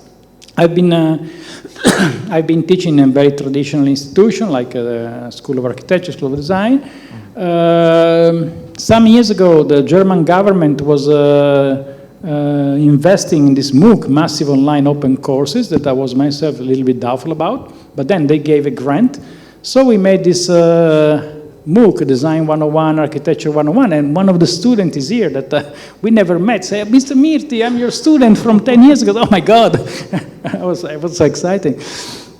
I've been teaching in a very traditional institution like the School of Architecture, School of Design. Some years ago, the German government was investing in this MOOC, massive online open courses, that I was myself a little bit doubtful about, but then they gave a grant. So we made this MOOC, Design 101, Architecture 101, and one of the students is here that we never met, say, Mr. Mirti, I'm your student from 10 years ago. Oh my God, it was so exciting.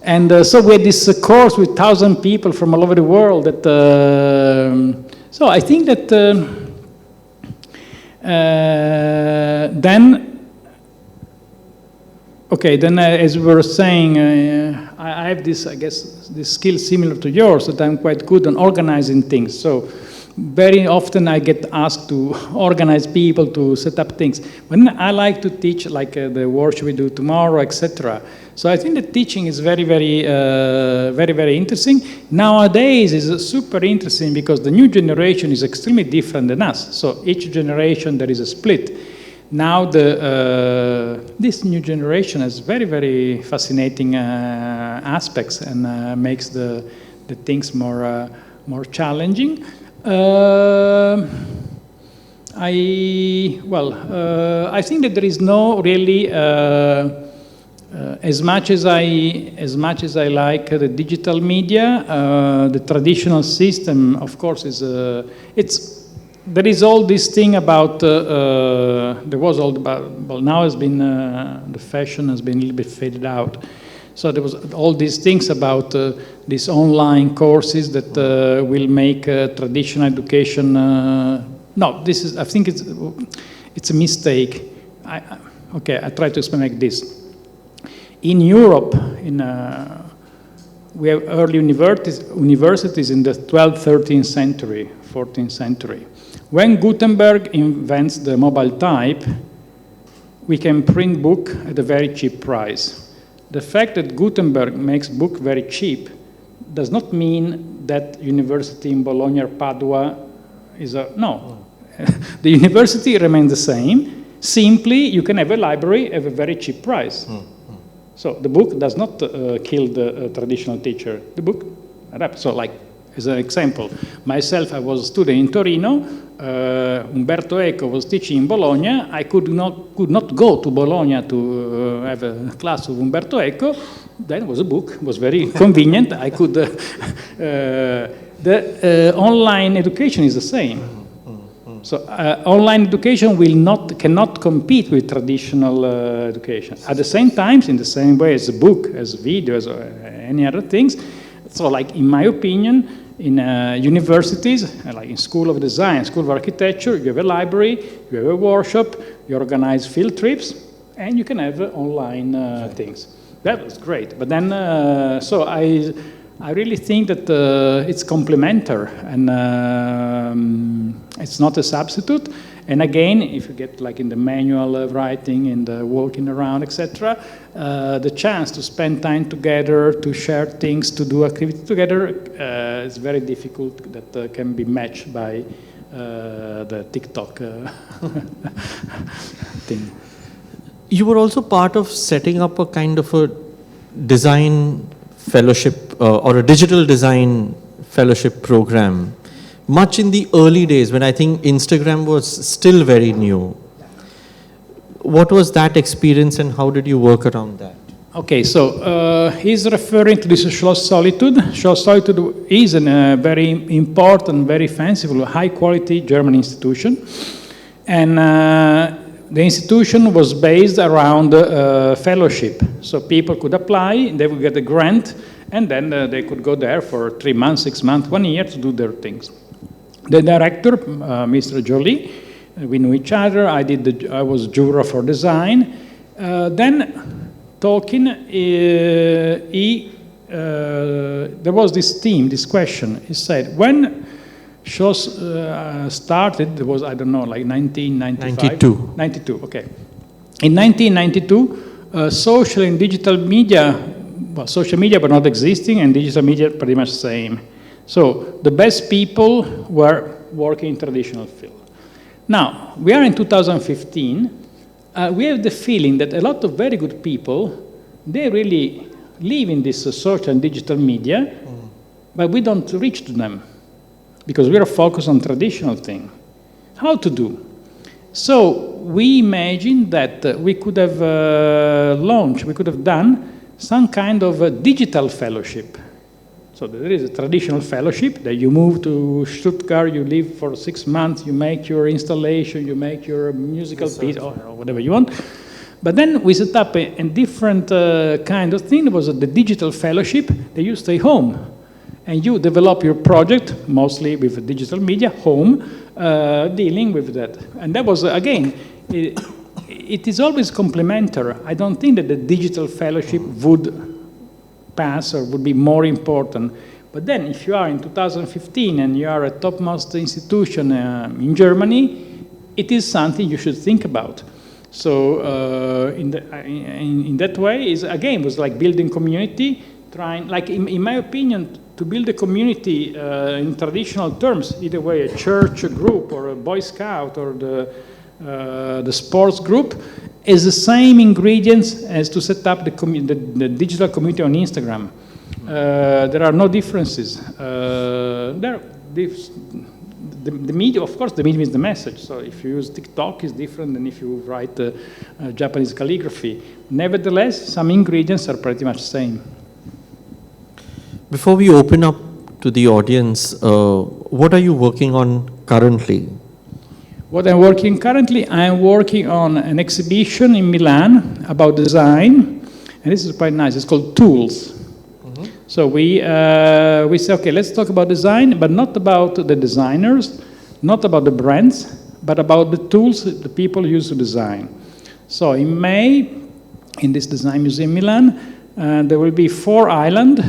And so we had this course with 1,000 people from all over the world. That, so I think that then as we were saying, I have this, I guess, this skill similar to yours, that I'm quite good on organizing things. So very often I get asked to organize people, to set up things. But I like to teach, like the workshop we do tomorrow, etc. So I think that teaching is very, very interesting. Nowadays is super interesting because the new generation is extremely different than us. So each generation there is a split. Now this new generation has very, very fascinating aspects and makes the things more challenging. I think that there is no really as much as I like the digital media, the traditional system, of course, is there is all this thing about there was all about, well, now has been the fashion has been a little bit faded out. So there was all these things about these online courses that will make traditional education. No, this is, I think it's a mistake. Okay, I try to explain like this. In Europe, we have early universities in the 12th, 13th century, 14th century. When Gutenberg invents the mobile type, we can print book at a very cheap price. The fact that Gutenberg makes book very cheap does not mean that university in Bologna or Padua is no. The university remains the same. Simply, you can have a library at a very cheap price. So the book does not kill the traditional teacher. The book adapts. So, like as an example, myself, I was a student in Torino. Umberto Eco was teaching in Bologna. I could not go to Bologna to have a class of Umberto Eco. Then was a book. It was very convenient. I could. The online education is the same. So online education cannot compete with traditional education. At the same time, in the same way as a book, as video, as any other things. So, like in my opinion, In universities, like in School of Design, School of Architecture, you have a library, you have a workshop, you organize field trips, and you can have online things. That was great. But then, so I really think that it's complementary, and it's not a substitute. And again, if you get like in the manual writing, in the walking around, etc., the chance to spend time together, to share things, to do activity together, is very difficult. That can be matched by the TikTok thing. You were also part of setting up a kind of a design fellowship or a digital design fellowship program, much in the early days when I think Instagram was still very new. What was that experience and how did you work around that? Okay, so he's referring to this Schloss Solitude. Schloss Solitude is a very important, very fanciful, high-quality German institution. And the institution was based around fellowship. So people could apply, they would get a grant, and then they could go there for 3 months, 6 months, 1 year to do their things. The director, Mr. Jolie, we knew each other. I was juror for design. Then talking, there was this theme, this question. He said, when Schloss started, it was, I don't know, like 1995? 92, okay. In 1992, social and digital media, well, social media were not existing, and digital media pretty much the same. So the best people were working in traditional field. Now, we are in 2015. We have the feeling that a lot of very good people, they really live in this social and digital media, but we don't reach to them because we are focused on traditional thing. How to do? So we imagined that we could have launched, we could have done some kind of a digital fellowship. So there is a traditional fellowship that you move to Stuttgart, you live for 6 months, you make your installation, you make your musical piece, or whatever you want. But then we set up a different kind of thing. It was the digital fellowship that you stay home. And you develop your project, mostly with digital media, home, dealing with that. And that was, again, it is always complementary. I don't think that the digital fellowship would pass or would be more important. But then if you are in 2015 and you are a topmost institution in Germany, it is something you should think about. So in that way, again, was like building community, trying, like in my opinion, to build a community in traditional terms, either way, a church, a group, or a Boy Scout, or the sports group, is the same ingredients as to set up the digital community on Instagram. There are no differences. The medium, of course, the medium is the message. So if you use TikTok, it's different than if you write Japanese calligraphy. Nevertheless, some ingredients are pretty much the same. Before we open up to the audience, what are you working on currently? What I'm working currently, I'm working on an exhibition in Milan about design, and this is quite nice. It's called Tools. Mm-hmm. So we say, okay, let's talk about design, but not about the designers, not about the brands, but about the tools that the people use to design. So in May, in this design museum in Milan, there will be 4 islands.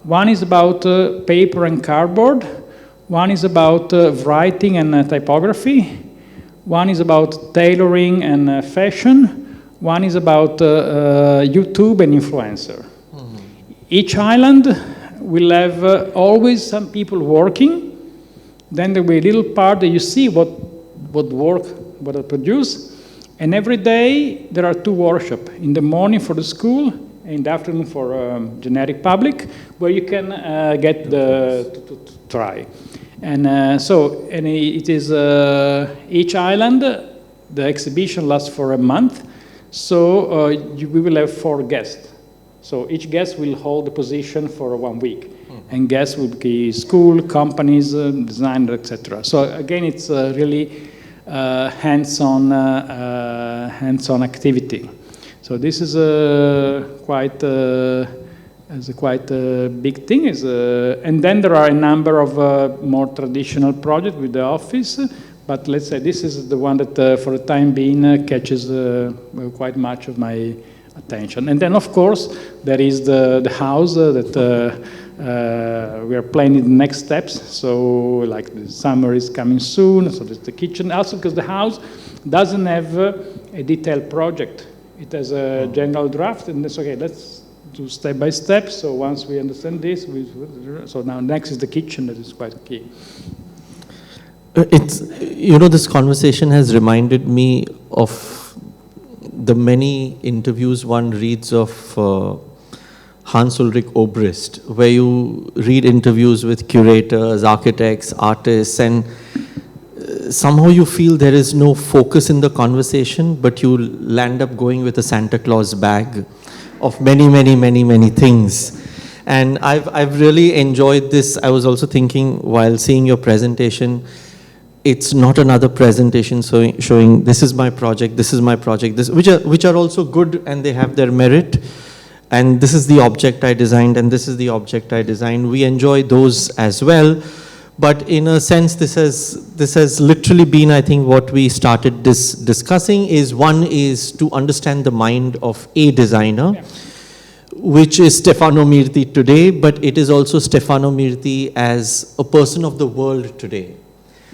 One is about paper and cardboard. One is about writing and typography. One is about tailoring and fashion. One is about YouTube and influencer. Mm-hmm. Each island will have always some people working. Then there will be a little part that you see what I produce. And every day there are 2 workshops. In the morning for the school, and in the afternoon for generic public, where you can get to try. And it is each island, the exhibition lasts for a month, so we will have 4 guests. So each guest will hold the position for 1 week. And guests will be school, companies, designer, etc. So again, it's really hands-on activity. So this is quite as a quite big thing. And then there are a number of more traditional projects with the office, but let's say this is the one that for the time being catches quite much of my attention. And then of course there is the house that we are planning the next steps. So like the summer is coming soon, so there's the kitchen. Also because the house doesn't have a detailed project. It has a general draft, and it's okay, let's do step by step. So once we understand this, so now next is the kitchen, that is quite key. It's, this conversation has reminded me of the many interviews one reads of Hans Ulrich Obrist, where you read interviews with curators, architects, artists, and somehow you feel there is no focus in the conversation, but you land up going with a Santa Claus bag of many things. And I've really enjoyed this. I was also thinking while seeing your presentation, it's not another presentation showing this is my project, which are also good and they have their merit. And this is the object I designed, and this is the object I designed. We enjoy those as well. But in a sense, this has literally been, I think, what we started discussing is one is to understand the mind of a designer, which is Stefano Mirti today, but it is also Stefano Mirti as a person of the world today.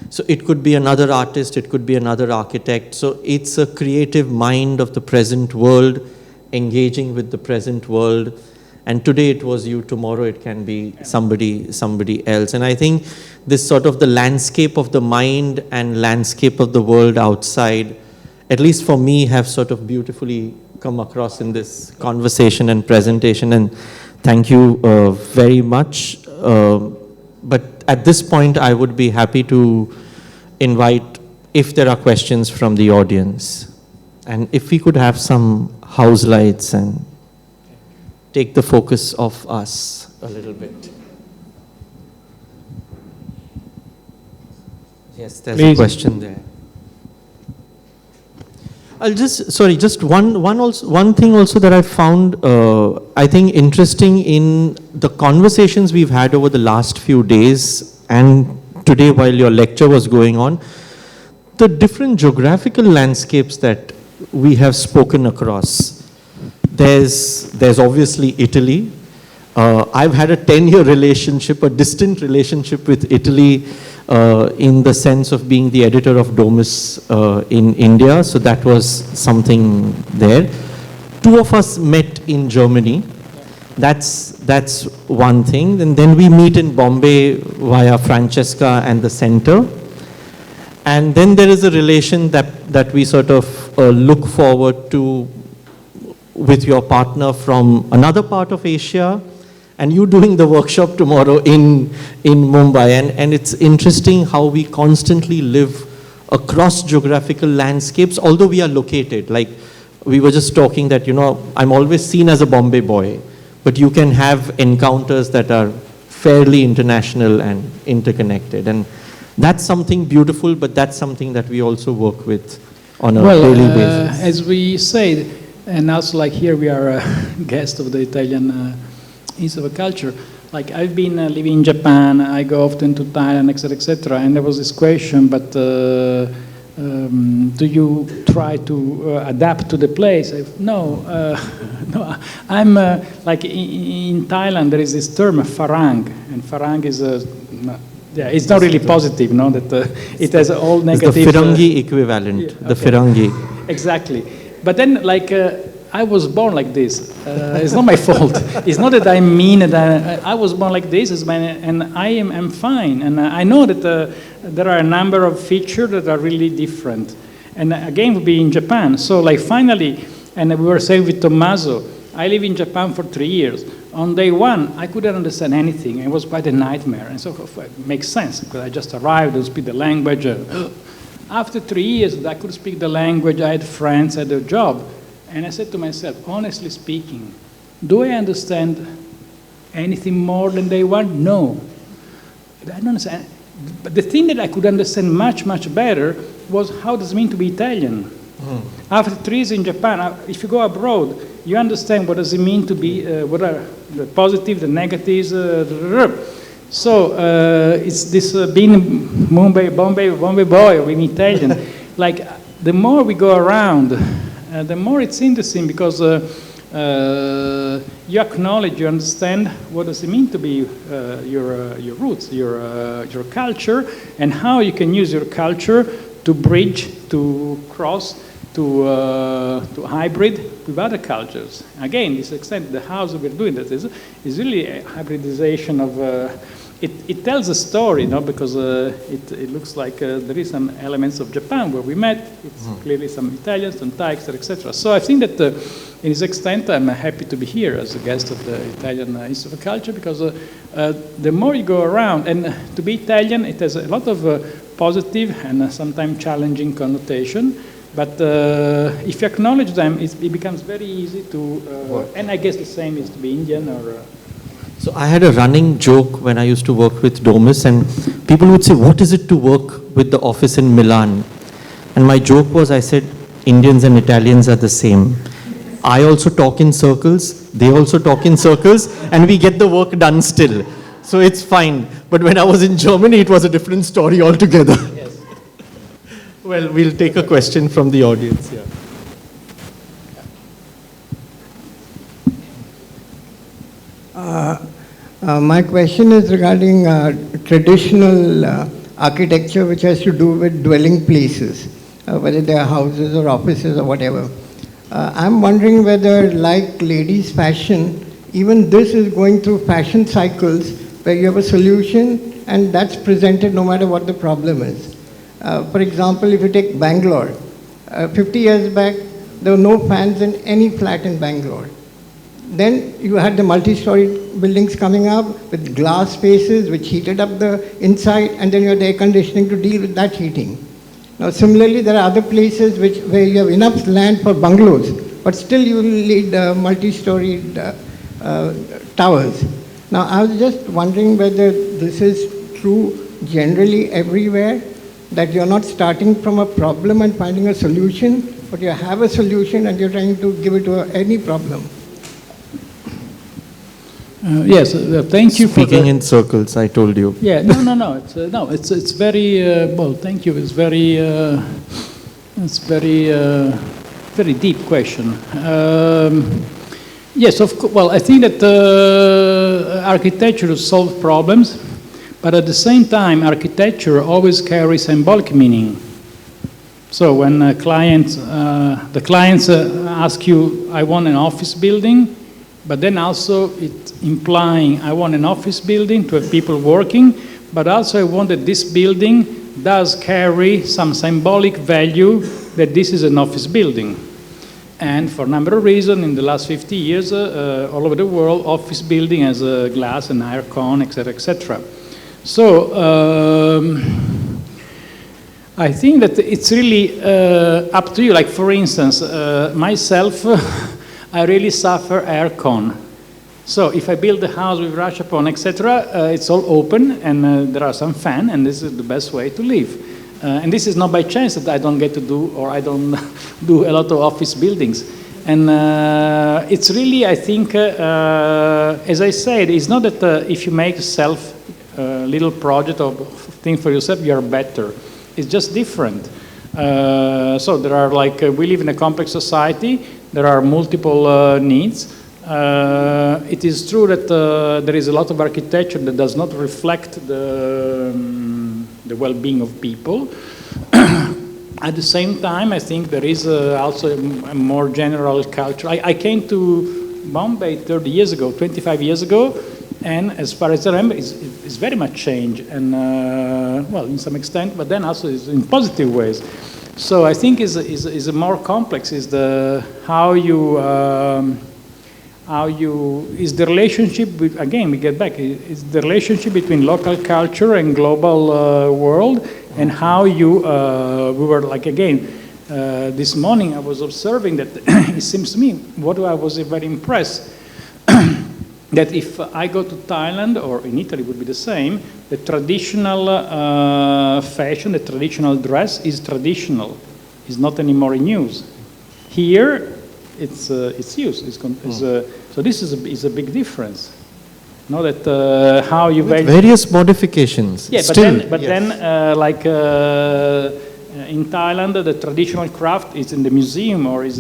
So it could be another artist, it could be another architect. So it's a creative mind of the present world, engaging with the present world. And today it was you, tomorrow it can be somebody else. And I think this sort of the landscape of the mind and landscape of the world outside, at least for me, have sort of beautifully come across in this conversation and presentation. And thank you very much. But at this point, I would be happy to invite if there are questions from the audience. And if we could have some house lights and take the focus off us a little bit. Yes, there's a question there. I'll just one thing also that I found, I think interesting in the conversations we've had over the last few days and today while your lecture was going on, the different geographical landscapes that we have spoken across. There's obviously Italy. I've had a 10-year relationship, a distant relationship with Italy in the sense of being the editor of Domus in India. So that was something there. Two of us met in Germany. That's one thing. And then we meet in Bombay via Francesca and the center. And then there is a relation that we sort of look forward to with your partner from another part of Asia, and you doing the workshop tomorrow in Mumbai. And it's interesting how we constantly live across geographical landscapes, although we are located. Like we were just talking that, I'm always seen as a Bombay boy, but you can have encounters that are fairly international and interconnected. And that's something beautiful, but that's something that we also work with on a daily basis. As we said, and also like here we are a guest of the Italian Institute of Culture. Like I've been living in Japan, I go often to Thailand, etc., and there was this question, but do you try to adapt to the place? No, I'm like in Thailand there is this term farang, and farang is it's not really positive, no? That it has all negative. It's the Firangi equivalent, the Firangi. Exactly. But then, like, I was born like this. It's not my fault. It's not that I'm mean. I was born like this, and I'm fine. And I know that there are a number of features that are really different. And again, we'll be in Japan. So, like, finally, and we were saying with Tommaso, I live in Japan for 3 years. On day one, I couldn't understand anything. It was quite a nightmare. And so it makes sense, because I just arrived, I speak the language. After 3 years, I could speak the language, I had friends, I had a job. And I said to myself, honestly speaking, do I understand anything more than day one? No. I don't understand. But the thing that I could understand much, much better was how does it mean to be Italian. After 3 years in Japan, if you go abroad, you understand what does it mean to be, what are the positive, the negatives, so it's this being Mumbai boy, in Italian, like the more we go around, the more it's interesting because you acknowledge, you understand what does it mean to be your roots, your culture, and how you can use your culture to bridge, to cross, to hybrid with other cultures. Again, this extent, the house we're doing that is really a hybridization of. It tells a story, because it looks like there is some elements of Japan where we met. It's clearly some Italians, some Thais, etc. So I think that in this extent, I'm happy to be here as a guest of the Italian Institute of Culture because the more you go around, and to be Italian, it has a lot of positive and sometimes challenging connotation. But if you acknowledge them, it becomes very easy to, and I guess the same is to be Indian or... So I had a running joke when I used to work with Domus, and people would say, what is it to work with the office in Milan? And my joke was, I said, Indians and Italians are the same. I also talk in circles, they also talk in circles, and we get the work done still. So it's fine. But when I was in Germany, it was a different story altogether. Yes. Well, we'll take a question from the audience here. My question is regarding traditional architecture which has to do with dwelling places, whether they are houses or offices or whatever. I'm wondering whether, like ladies' fashion, even this is going through fashion cycles where you have a solution and that's presented no matter what the problem is. For example, if you take Bangalore, 50 years back, there were no fans in any flat in Bangalore. Then you had the multi-story buildings coming up with glass spaces which heated up the inside, and then you had air conditioning to deal with that heating. Now similarly, there are other places where you have enough land for bungalows, but still you need multi-story towers. Now I was just wondering whether this is true generally everywhere, that you're not starting from a problem and finding a solution, but you have a solution and you're trying to give it to any problem. Yes, thank you for Speaking in circles, I told you. Yeah, no. It's very well. Thank you. It's very very deep question. Yes, of course. Well, I think that architecture solves problems, but at the same time, architecture always carries symbolic meaning. So when the clients ask you, "I want an office building," but then also it's implying I want an office building to have people working, but also I want that this building does carry some symbolic value that this is an office building. And for a number of reasons, in the last 50 years, all over the world, office building has glass and air con, etc., etc. So I think that it's really up to you. Like for instance, myself, I really suffer air con. So if I build a house with rashapon, etc., it's all open and there are some fan, and this is the best way to live. And this is not by chance that I don't get to do, or I don't do a lot of office buildings. And it's really, I think, as I said, it's not that if you make a little project or thing for yourself, you're better. It's just different. So there are we live in a complex society. There are multiple needs. It is true that there is a lot of architecture that does not reflect the well-being of people. At the same time, I think there is also a more general culture. I came to Mumbai 30 years ago, 25 years ago, and as far as I remember, it's very much changed, and well, in some extent, but then also in positive ways. So I think is a more complex, is the how you is the relationship with, again we get back, is the relationship between local culture and global world, and how you we were again this morning I was observing that it seems to me what I was very impressed that if I go to Thailand or in Italy would be the same, the traditional fashion, the traditional dress is traditional, is not anymore in use. Here, its use. So this is a big difference. Know that how you with various modifications. Yeah, still, but then like in Thailand, the traditional craft is in the museum, or is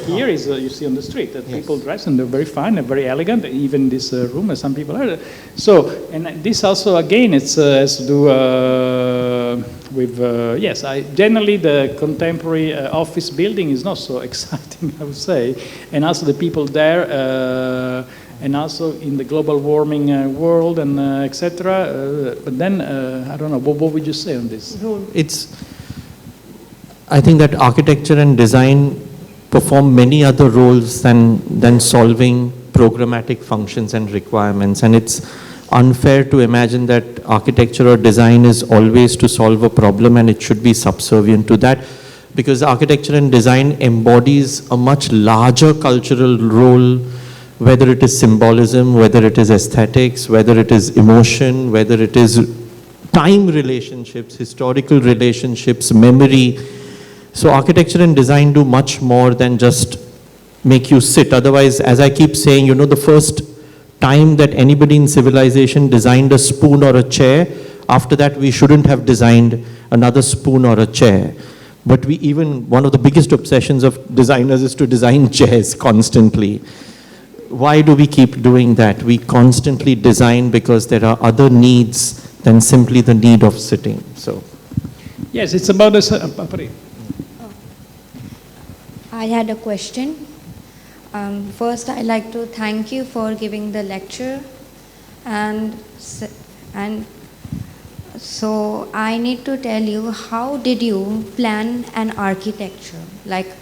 here is you see on the street that people dress and they're very fine and very elegant. Even in this room, as some people are. So, and this also again, it's has to do with yes. Generally the contemporary office building is not so exciting, I would say, and also the people there. And also in the global warming world and etc. But then I don't know. What would you say on this? I think that architecture and design perform many other roles than solving programmatic functions and requirements. And it's unfair to imagine that architecture or design is always to solve a problem and it should be subservient to that, because architecture and design embodies a much larger cultural role, whether it is symbolism, whether it is aesthetics, whether it is emotion, whether it is time relationships, historical relationships, memory. So architecture and design do much more than just make you sit. Otherwise, as I keep saying, the first time that anybody in civilization designed a spoon or a chair, after that we shouldn't have designed another spoon or a chair. But one of the biggest obsessions of designers is to design chairs constantly. Why do we keep doing that? We constantly design because there are other needs than simply the need of sitting. So, yes, it's about the. I had a question. First, I'd like to thank you for giving the lecture, and so I need to tell you, how did you plan an architecture? Like,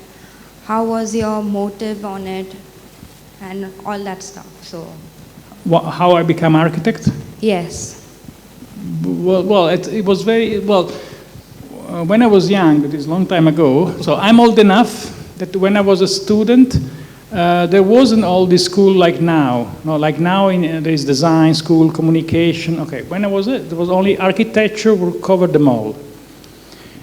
how was your motive on it? And all that stuff. So, how I become architect? Yes. Well, it was very well. When I was young, that is a long time ago. So I'm old enough that when I was a student, there wasn't all this school like now. No, like now there is design school, communication. Okay, when I was there was only architecture would cover them all.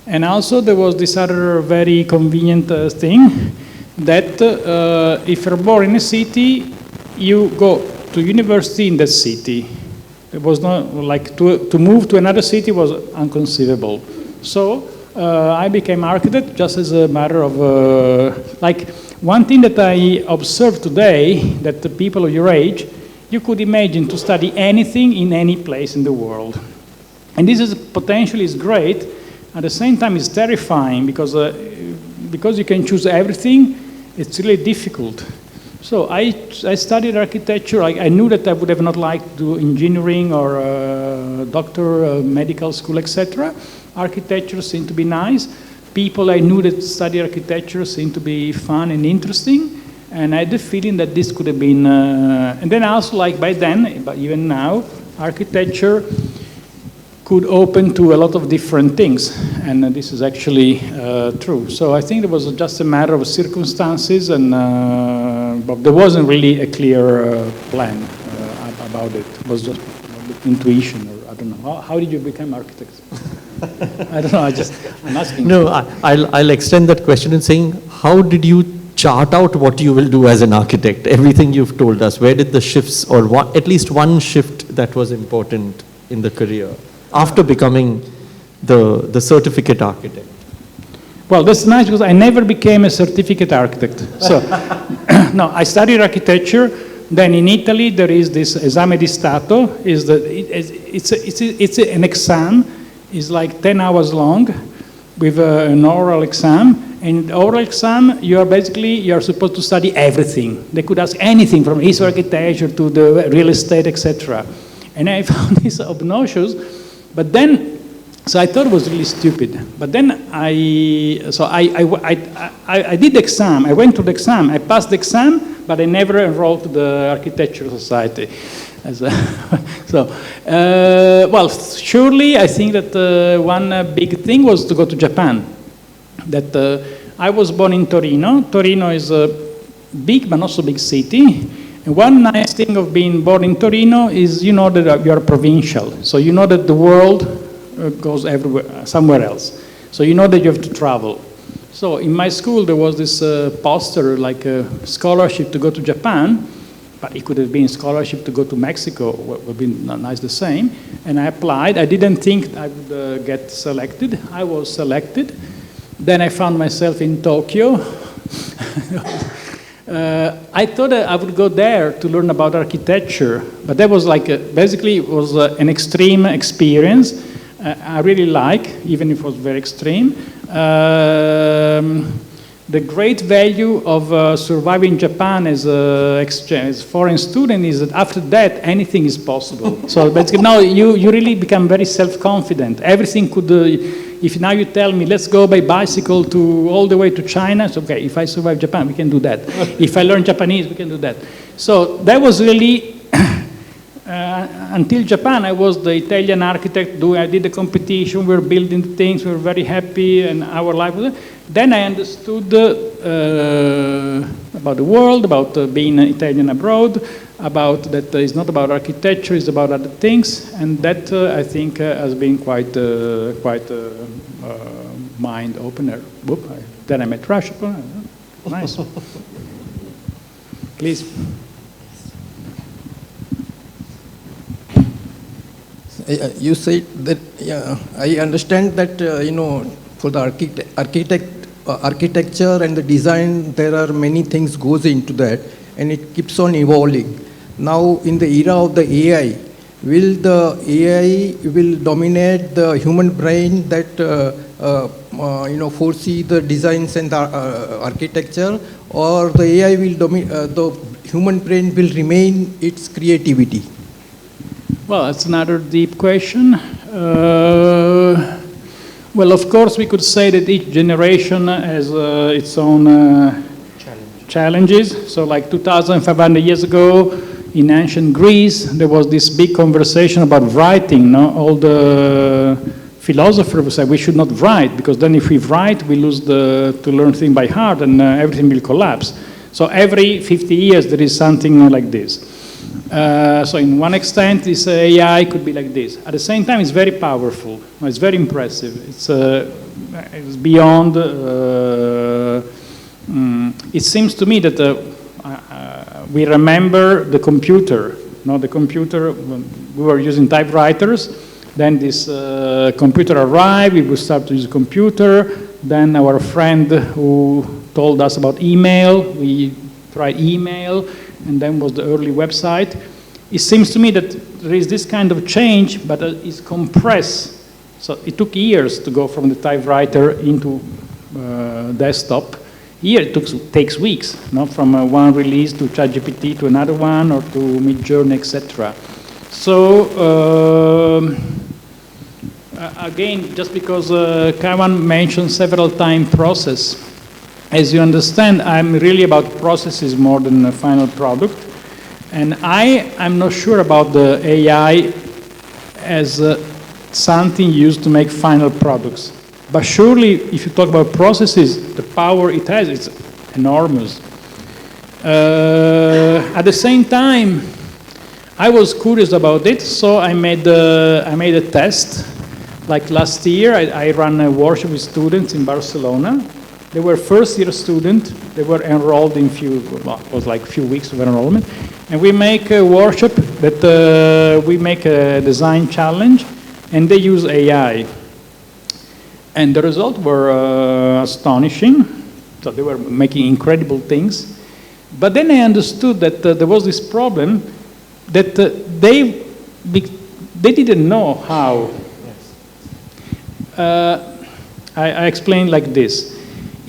And also there was this other very convenient thing, that if you're born in a city, you go to university in that city. It was not like to move to another city was inconceivable. So I became architect just as a matter of like one thing that I observe today, that the people of your age, you could imagine to study anything in any place in the world, and this is potentially is great. At the same time, it's terrifying because you can choose everything. It's really difficult. So I studied architecture. I knew that I would have not liked to do engineering or doctor, medical school, etc. Architecture seemed to be nice. People I knew that study architecture seemed to be fun and interesting. And I had the feeling that this could have been... and then also, like by then, but even now, architecture could open to a lot of different things, and this is actually true. So I think it was just a matter of circumstances, and but there wasn't really a clear plan about it. It was just intuition, or I don't know. How did you become architect? I don't know. I'm asking. No, I'll extend that question in saying, how did you chart out what you will do as an architect? Everything you've told us. Where did the shifts, or at least one shift that was important in the career after becoming the certificate architect? Well, that's nice because I never became a certificate architect. So, no, I studied architecture. Then in Italy, there is this esame di Stato. It's an exam. It's like 10 hours long with an oral exam. And the oral exam, you're supposed to study everything. They could ask anything from history, architecture to the real estate, etc. And I found this obnoxious. But then, so I thought it was really stupid. But then I did the exam. I went to the exam. I passed the exam, but I never enrolled to the Architectural Society. Well, surely I think that one big thing was to go to Japan. That I was born in Torino. Torino is a big but not so big city. And one nice thing of being born in Torino is you know that you are provincial. So you know that the world goes everywhere, somewhere else. So you know that you have to travel. So in my school, there was this poster, like a scholarship to go to Japan, but it could have been scholarship to go to Mexico, would have been nice the same. And I applied. I didn't think I would get selected. I was selected. Then I found myself in Tokyo. I thought I would go there to learn about architecture, but that was like, basically it was an extreme experience. I really like, even if it was very extreme. The great value of surviving Japan as a foreign student is that after that, anything is possible. So basically now you really become very self-confident. Everything could, if now you tell me, let's go by bicycle all the way to China, it's okay, if I survive Japan, we can do that. If I learn Japanese, we can do that. So that was really, until Japan, I was the Italian architect, I did the competition, we were building things, we were very happy, and our life was. Then I understood about the world, about being Italian abroad, about that it's not about architecture, it's about other things, and that I think has been quite a mind opener. Then I met Russia. Nice. Please. You said that, I understand that, for the architecture and the design, there are many things goes into that, and it keeps on evolving. Now, in the era of the AI, will the AI dominate the human brain that, foresee the designs and the architecture, or the AI will the human brain will remain its creativity? Well, that's another deep question. Well, of course, we could say that each generation has its own challenges. So like 2,500 years ago, in ancient Greece, there was this big conversation about writing. No? All the philosophers said we should not write, because then if we write, we lose to learn things by heart, and everything will collapse. So every 50 years, there is something like this. So in one extent, this AI could be like this. At the same time, it's very powerful. It's very impressive. It's beyond. It seems to me that we remember the computer. The computer, we were using typewriters. Then this computer arrived. We would start to use a computer. Then our friend who told us about email, we tried email. And then was the early website. It seems to me that there is this kind of change, but it's compressed. So it took years to go from the typewriter into desktop. Here it takes weeks, from one release to ChatGPT to another one, or to Midjourney, etc. So again, just because Kaiwan mentioned several times process. As you understand, I'm really about processes more than a final product. And I'm not sure about the AI as something used to make final products. But surely, if you talk about processes, the power it has is enormous. At the same time, I was curious about it, so I made a test. Like last year, I ran a workshop with students in Barcelona. They were first-year students. They were enrolled in it was like a few weeks of enrollment. And we make a workshop that we make a design challenge, and they use AI. And the results were astonishing. So they were making incredible things. But then I understood that there was this problem that they didn't know how. I explained like this.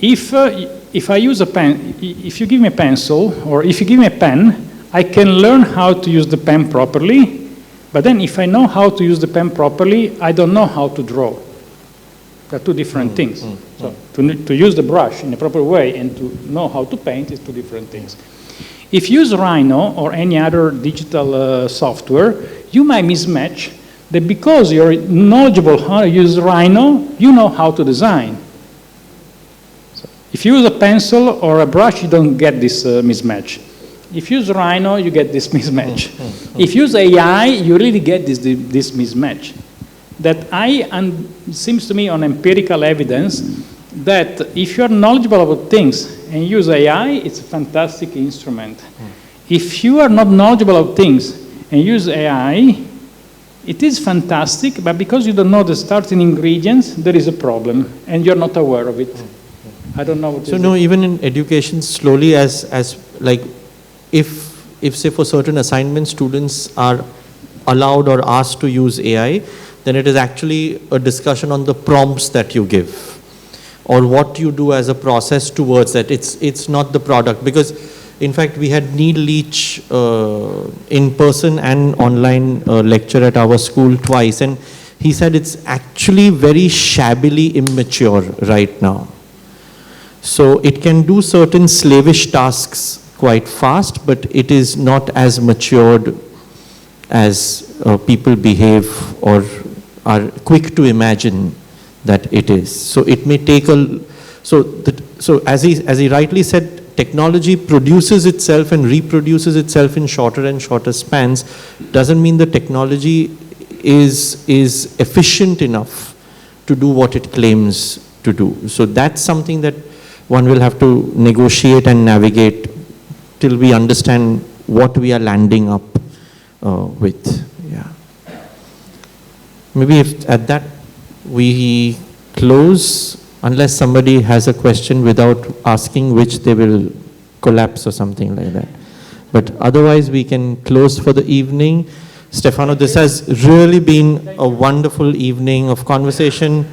If I use a pen, if you give me a pencil, or if you give me a pen, I can learn how to use the pen properly, but then if I know how to use the pen properly, I don't know how to draw. They're two different things. So to use the brush in a proper way and to know how to paint is two different things. If you use Rhino or any other digital software, you might mismatch that because you're knowledgeable how to use Rhino, you know how to design. If you use a pencil or a brush, you don't get this mismatch. If you use Rhino, you get this mismatch. If you use AI, you really get this mismatch. That it seems to me on empirical evidence that if you are knowledgeable about things and use AI, it's a fantastic instrument. If you are not knowledgeable about things and use AI, it is fantastic, but because you don't know the starting ingredients, there is a problem, and you're not aware of it. I don't know what So no, even in education, slowly as like, if say for certain assignments, students are allowed or asked to use AI, then it is actually a discussion on the prompts that you give, or what you do as a process towards that. It's not the product, because in fact we had Neil Leach in person and online lecture at our school twice, and he said it's actually very shabbily immature right now. So it can do certain slavish tasks quite fast, but it is not as matured as people behave or are quick to imagine that it is. So it may take so as he rightly said, technology produces itself and reproduces itself in shorter and shorter spans. Doesn't mean the technology is efficient enough to do what it claims to do. So that's something that one will have to negotiate and navigate till we understand what we are landing up with. Yeah. Maybe if at that we close, unless somebody has a question without asking, which they will collapse or something like that. But otherwise we can close for the evening. Stefano, this has really been a wonderful evening of conversation.